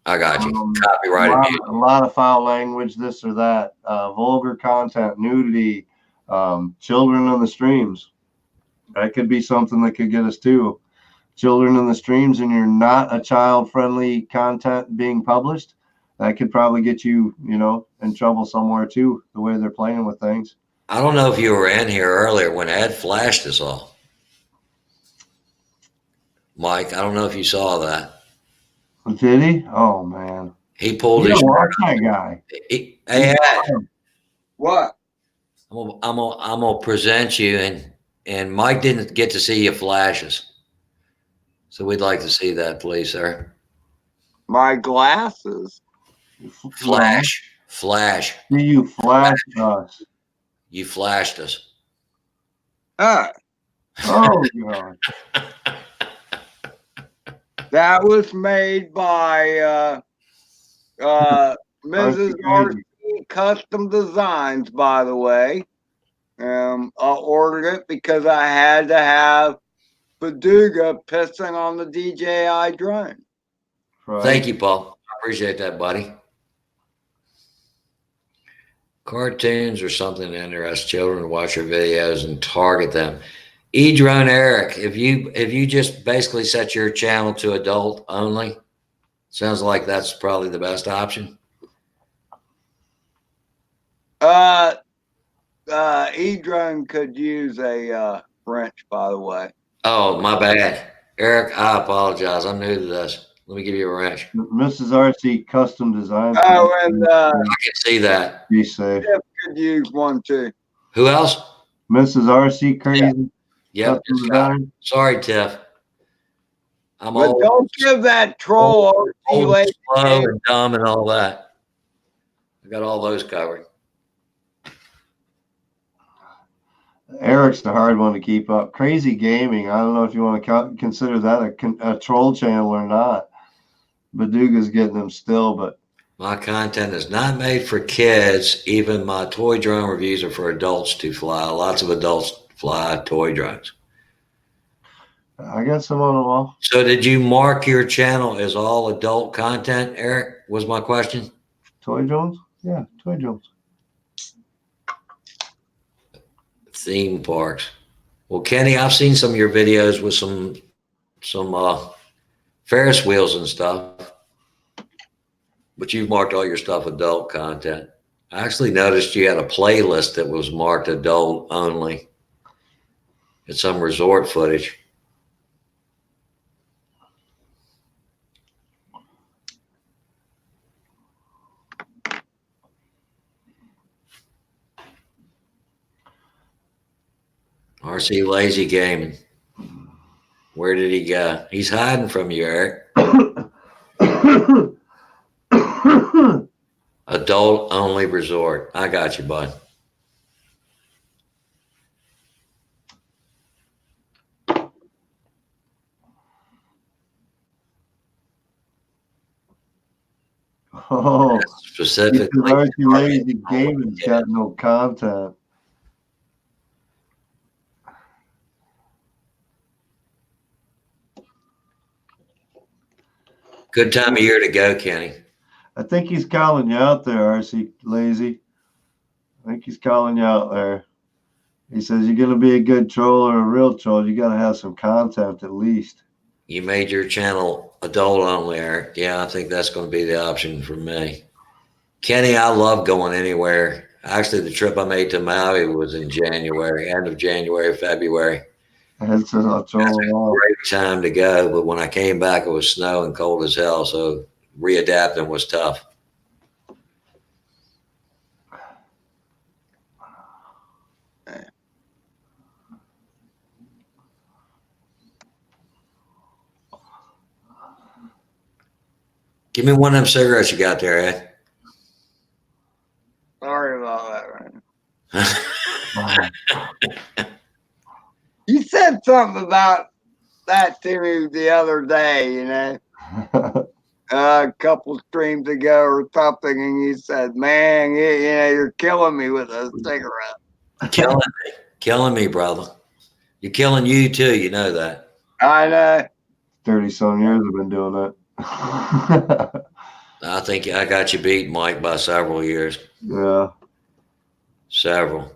I got you. Copyrighted music. A lot of foul language, this or that, vulgar content, nudity, children on the streams. That could be something that could get us too. Children in the streams, and you're not a child-friendly content being published, that could probably get you, in trouble somewhere too, the way they're playing with things. I don't know if you were in here earlier when Ed flashed us all. Mike, I don't know if you saw that. Did he? Oh, man. He pulled You his don't watch that guy. Hey, Ed, What? I'm gonna present you, and Mike didn't get to see your flashes. So we'd like to see that, please, sir. My glasses. Flash. Do you flash us? You flashed us. Ah, Oh, God. that was made by Mrs. RC Custom Designs, by the way. I ordered it because I had to have Paduga pissing on the DJI drone. Right. Thank you, Paul. I appreciate that, buddy. Cartoons or something to interest children to watch your videos and target them. Edron Eric, if you just basically set your channel to adult only, sounds like that's probably the best option. Edron could use a wrench, by the way. Oh, my bad. Eric, I apologize. I'm new to this. Let me give you a wrench. Mrs. RC Custom Designs. Oh, and I can see that. Be safe. Tiff could use one too. Who else? Mrs. RC Crazy. Yep. Custom Design. Sorry, Tiff. I'm But old, don't give that troll RC old, Lazy slow, Game. and dumb, and all that. I got all those covered. Eric's the hard one to keep up. Crazy Gaming. I don't know if you want to consider that a troll channel or not. Baduga's getting them still, but My content is not made for kids. Even my toy drone reviews are for adults to fly. Lots of adults fly toy drones. I got some on the wall. So did you mark your channel as all adult content, Eric? Was my question. Toy Jones? Yeah, Toy Jones. Theme parks. Well, Kenny, I've seen some of your videos with some Ferris wheels and stuff, but you've marked all your stuff adult content. I actually noticed you had a playlist that was marked adult only. It's some resort footage. RC Lazy Gaming. Where did he go? He's hiding from you, Eric. Adult only resort. I got you, bud. Oh, Specifically, RC Lazy Gaming's got no content. good time of year to go, Kenny. I think he's calling you out there, RC Lazy. I think he's calling you out there. He says you're gonna be a good troll or a real troll. You gotta have some content at least. You made your channel adult only, Eric. Yeah, I think that's going to be the option for me. Kenny, I love going anywhere. Actually, the trip I made to Maui was in January, end of January, February. That's a troll. That's a great time to go, but when I came back, it was snow and cold as hell, so readapting was tough. Give me one of them cigarettes you got there, Ed. Sorry about that, Ryan. You said something about that to me the other day, you know, a couple streams ago or something, and you said, "Man, you know, you're killing me with a cigarette." Killing me, brother. You're killing you too. You know that. I know. 30-some years I've been doing that. I think I got you beat, Mike, by several years. Yeah. Several.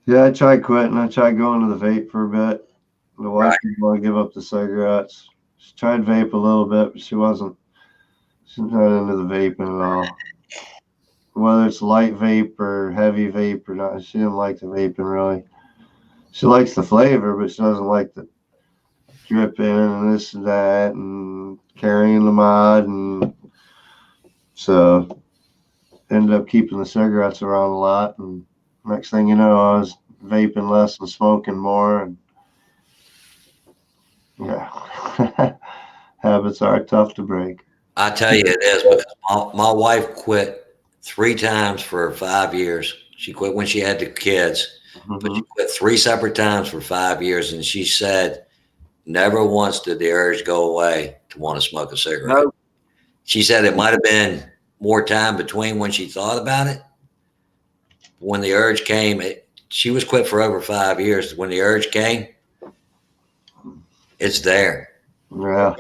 Yeah, I tried quitting. I tried going to the vape for a bit. The wife didn't want to give up the cigarettes. She tried vape a little bit, but she's not into the vaping at all. Whether it's light vape or heavy vape or not, she didn't like the vaping really. She likes the flavor, but she doesn't like the dripping and this and that and carrying the mod, and so ended up keeping the cigarettes around a lot, and next thing you know I was vaping less and smoking more, and yeah. Habits are tough to break. I tell you it is, because my wife quit 3 times for 5 years. She quit when she had the kids, but she quit 3 separate times for 5 years, and she said never once did the urge go away to want to smoke a cigarette. Nope. She said it might have been more time between when she thought about it. When the urge came, she was quit for over 5 years. When the urge came, it's there. Yeah.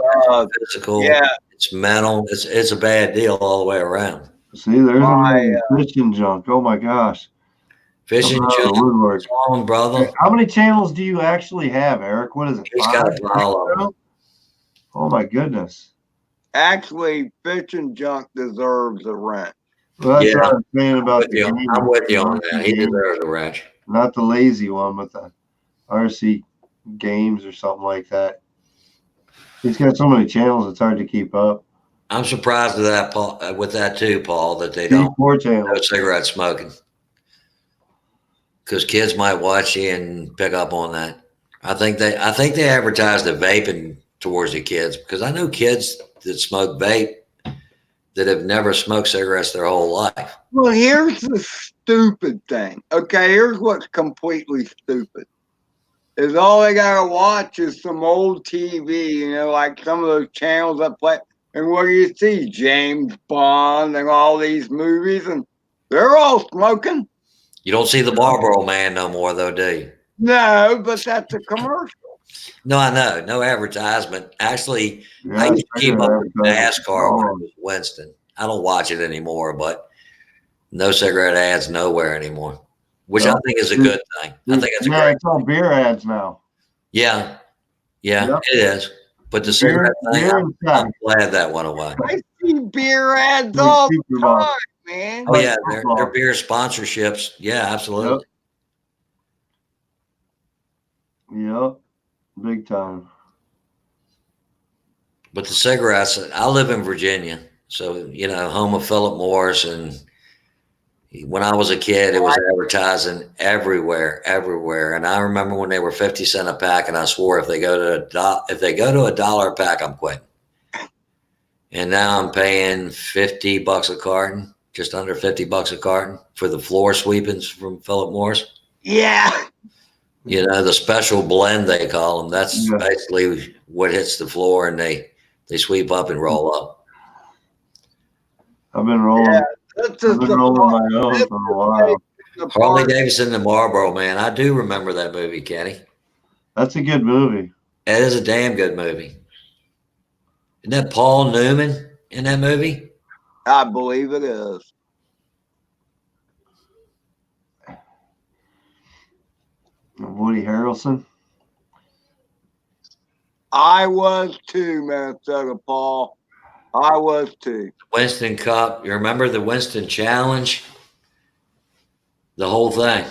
Physical, Yeah. it's mental. It's a bad deal all the way around. See, there's fishing junk. Oh my gosh. Fishing Woodwork. on, brother. How many channels do you actually have, Eric? What is it? He's got a pile of them. Oh my goodness. Actually, fishing junk deserves a rent. Well, that's Yeah. what I'm saying about the game. I'm with you on that. He deserves a wrench. Not the lazy one, but the RC games or something like that. He's got so many channels, it's hard to keep up. I'm surprised with that, Paul, with that too, Paul, that they don't 4 know channels. cigarette smoking. Because kids might watch you and pick up on that. I think they advertise the vaping towards the kids because I know kids that smoke vape that have never smoked cigarettes their whole life. Well, here's the stupid thing. Okay, here's what's completely stupid. Is all they gotta watch is some old TV, you know, like some of those channels that play. And what do you see? James Bond and all these movies, and they're all smoking. You don't see the Marlboro Man no more, though, do you? No, but that's a commercial. No, I know. No advertisement. Actually, Yeah, I used to keep up with advertising. NASCAR when it was Winston. I don't watch it anymore, but no cigarette ads nowhere anymore, which I No. think is a good thing. I think it's a Yeah, great. it's all beer ads now. Yeah, Yep. it is. But the Beer, cigarette thing, beer I'm and sex. glad that went away. I see beer ads Like all Super the Bowl. time, man. Oh yeah, football. they're beer sponsorships. Yeah, absolutely. Yep. Big time. But the cigarettes, I live in Virginia, so home of Philip Morris, and when I was a kid, it was advertising everywhere. And I remember when they were 50 cents a pack, and I swore if they go to $1 a pack, I'm quitting. And now I'm paying $50 a carton, just under $50 a carton for the floor sweepings from Philip Morris. Yeah. The special blend they call them. That's Yeah. basically what hits the floor, and they sweep up and roll up. I've been rolling. Yeah, that's I've just been the rolling my own for a while. Harley part. Davidson and Marlboro Man. I do remember that movie, Kenny. That's a good movie. It is a damn good movie. Isn't that Paul Newman in that movie? I believe it is. Woody Harrelson. I was too, Minnesota Paul. I was too. Winston Cup. You remember the Winston Challenge? The whole thing.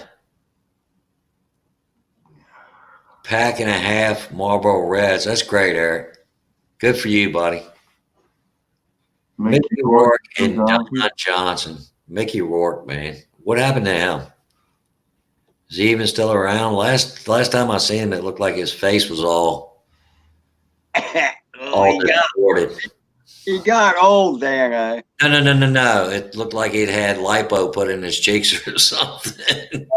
Pack and a half Marlboro Reds. That's great, Eric. Good for you, buddy. Mickey Rourke and Don Johnson. Mickey Rourke, man. What happened to him? Is he even still around? Last time I seen him, it looked like his face was all distorted. He got old, Dan. No. It looked like he'd had lipo put in his cheeks or something.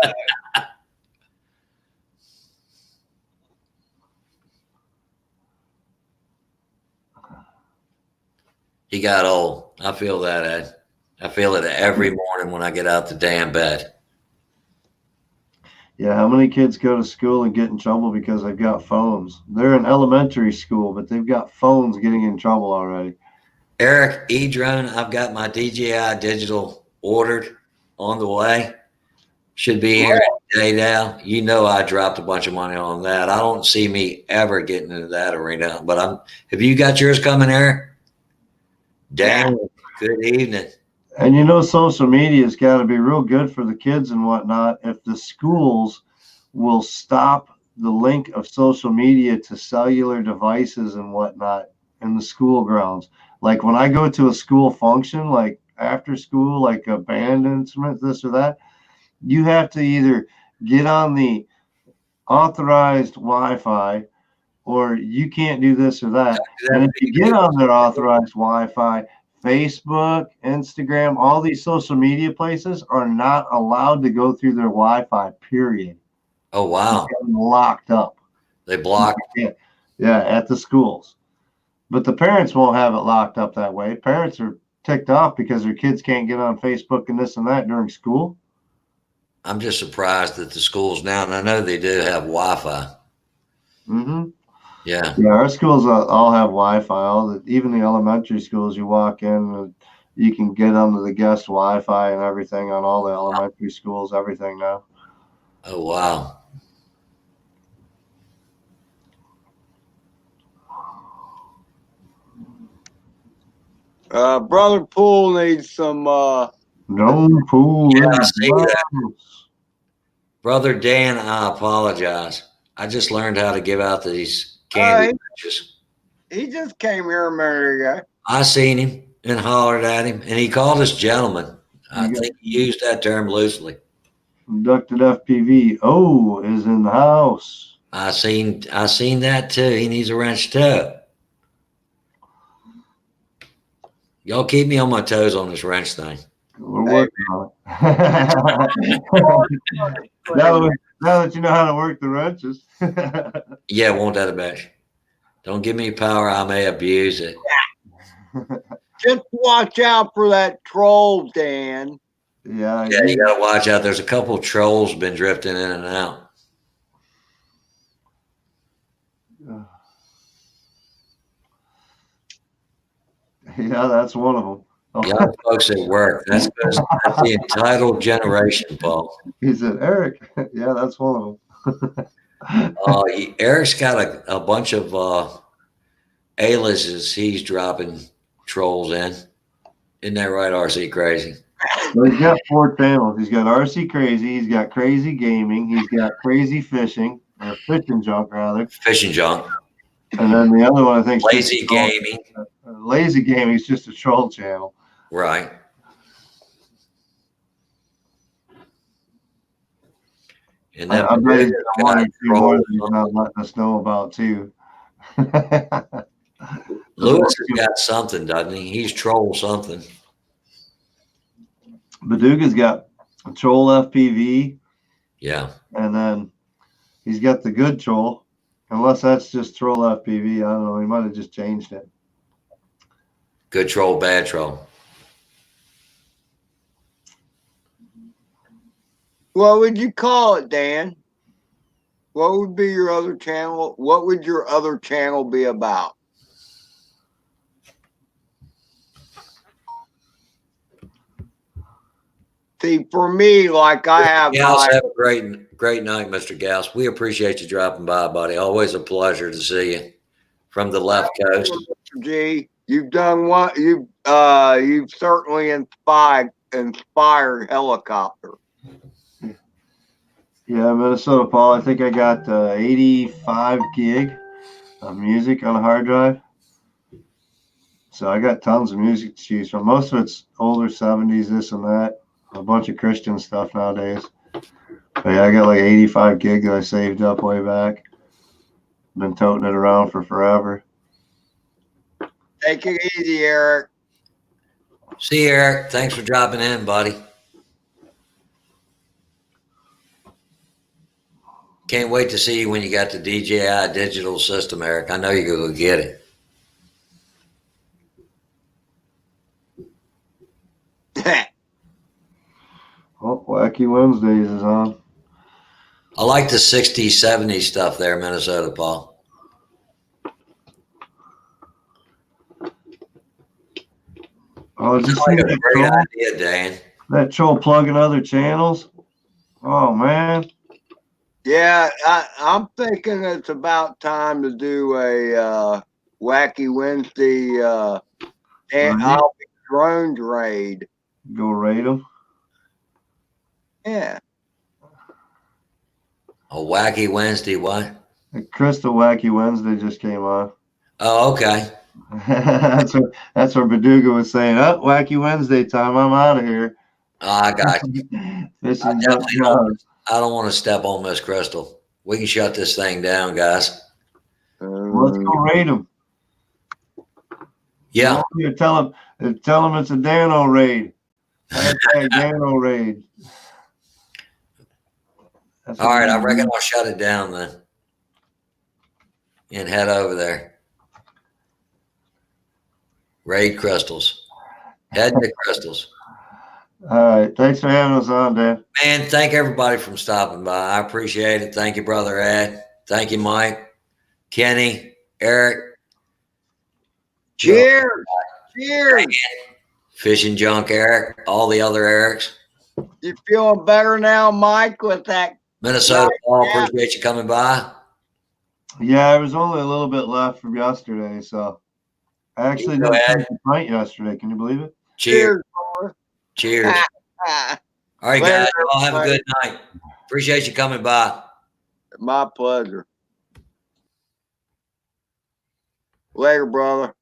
He got old. I feel that, Ed. I feel it every morning when I get out the damn bed. Yeah, how many kids go to school and get in trouble because they've got phones? They're in elementary school, but they've got phones getting in trouble already. Eric, E-Drone, I've got my DJI digital ordered on the way. Should be here any day now. I dropped a bunch of money on that. I don't see me ever getting into that arena. But have you got yours coming, Eric? Dan, good evening. And social media's got to be real good for the kids and whatnot. If the schools will stop the link of social media to cellular devices and whatnot in the school grounds. Like when I go to a school function, like after school, like a band instrument, this or that, you have to either get on the authorized Wi-Fi or you can't do this or that. And if you get on their authorized Wi-Fi, Facebook, Instagram, all these social media places are not allowed to go through their Wi-Fi, period. Oh, wow. They're locked up. They blocked. Yeah, at the schools. But the parents won't have it locked up that way. Parents are ticked off because their kids can't get on Facebook and this and that during school. I'm just surprised that the schools now, and I know they do have Wi-Fi. Mm-hmm. Yeah. Yeah, our schools all have Wi-Fi. Even the elementary schools, you walk in, you can get onto the guest Wi-Fi and everything on all the elementary schools, everything now. Oh, wow. Brother Poole needs some. No pool. Yeah, I see that. Brother Dan, I apologize. I just learned how to give out these candy patches. He just came here a minute ago. I seen him and hollered at him, and he called us gentlemen. I think he used that term loosely. Abducted FPV. Oh, is in the house. I seen that too. He needs a wrench too. Y'all keep me on my toes on this wrench thing. We're working on it. now that you know how to work the wrenches. Yeah, won't that a bitch? Don't give me power. I may abuse it. Just watch out for that troll, Dan. Yeah, Yeah, you gotta watch out. There's a couple of trolls been drifting in and out. Yeah, that's one of them. Young folks at work. That's the entitled generation, Paul. He said, Eric. Yeah, that's one of them. Eric's got a bunch of aliases he's dropping trolls in. Isn't that right, RC Crazy? Well, he's got 4 channels. He's got RC Crazy. He's got Crazy Gaming. He's got Crazy Fishing, or Fishing Junk, rather. Fishing Junk. And then the other one, I think, Lazy Gaming. Lazy Gaming is just a troll channel. Right. And I that bet he's got one or two more troll. that he's not letting us know about, too. Lewis has got something, doesn't he? He's troll something. Baduga's got a troll FPV, Yeah. and then he's got the good troll. Unless that's just troll FPV, I don't know. He might have just changed it. Good troll, bad troll. What would you call it, Dan? What would be your other channel? What would your other channel be about? See, for me, like I have, Gals, like, have a great night, Mr. Gals. We appreciate you dropping by, buddy. Always a pleasure to see you from the left coast. G, you've done what you've certainly inspired helicopter. Yeah, Minnesota Paul. I think I got 85 gig of music on a hard drive. So I got tons of music to choose from. Most of it's older 70s, this and that. A bunch of Christian stuff nowadays. But yeah, I got like 85 gig that I saved up way back. Been toting it around for forever. Take it easy, Eric. See you, Eric. Thanks for dropping in, buddy. Can't wait to see you when you got the DJI digital system, Eric. I know you're going to get it. Oh, Wacky Wednesdays is on. I like the 60s, 70s stuff there, Minnesota, Paul. Oh, did you Sounds see like a that great troll? idea, Dan. That troll plugging other channels? Oh, man. Yeah, I'm thinking it's about time to do a Wacky Wednesday and I'll be drones raid. Go raid them. Yeah. A wacky Wednesday, what? Crystal Wacky Wednesday just came on. Oh, okay. that's where Baduga was saying, oh, Wacky Wednesday time, I'm out of here. Oh, I got you. Fishing I don't want to step on Miss Crystal. We can shut this thing down, guys. Let's go raid them. Yeah. Tell them it's a Dano raid. Hashtag Dano raid. All right. I reckon I'll shut it down then and head over there. Raid crystals. Head to crystals. All right. Thanks for having us on, Dan. Man, thank everybody for stopping by. I appreciate it. Thank you, Brother Ed. Thank you, Mike, Kenny, Eric. Cheers. Cheers. Fishing Junk Eric, all the other Erics. You feeling better now, Mike, with that? Minnesota Paul, appreciate you coming by. Yeah, there was only a little bit left from yesterday, so I actually Go didn't ahead. drink a pint yesterday. Can you believe it? Cheers. brother. Cheers. All right, Later, guys. Y'all have a everybody. good night. Appreciate you coming by. My pleasure. Later, brother.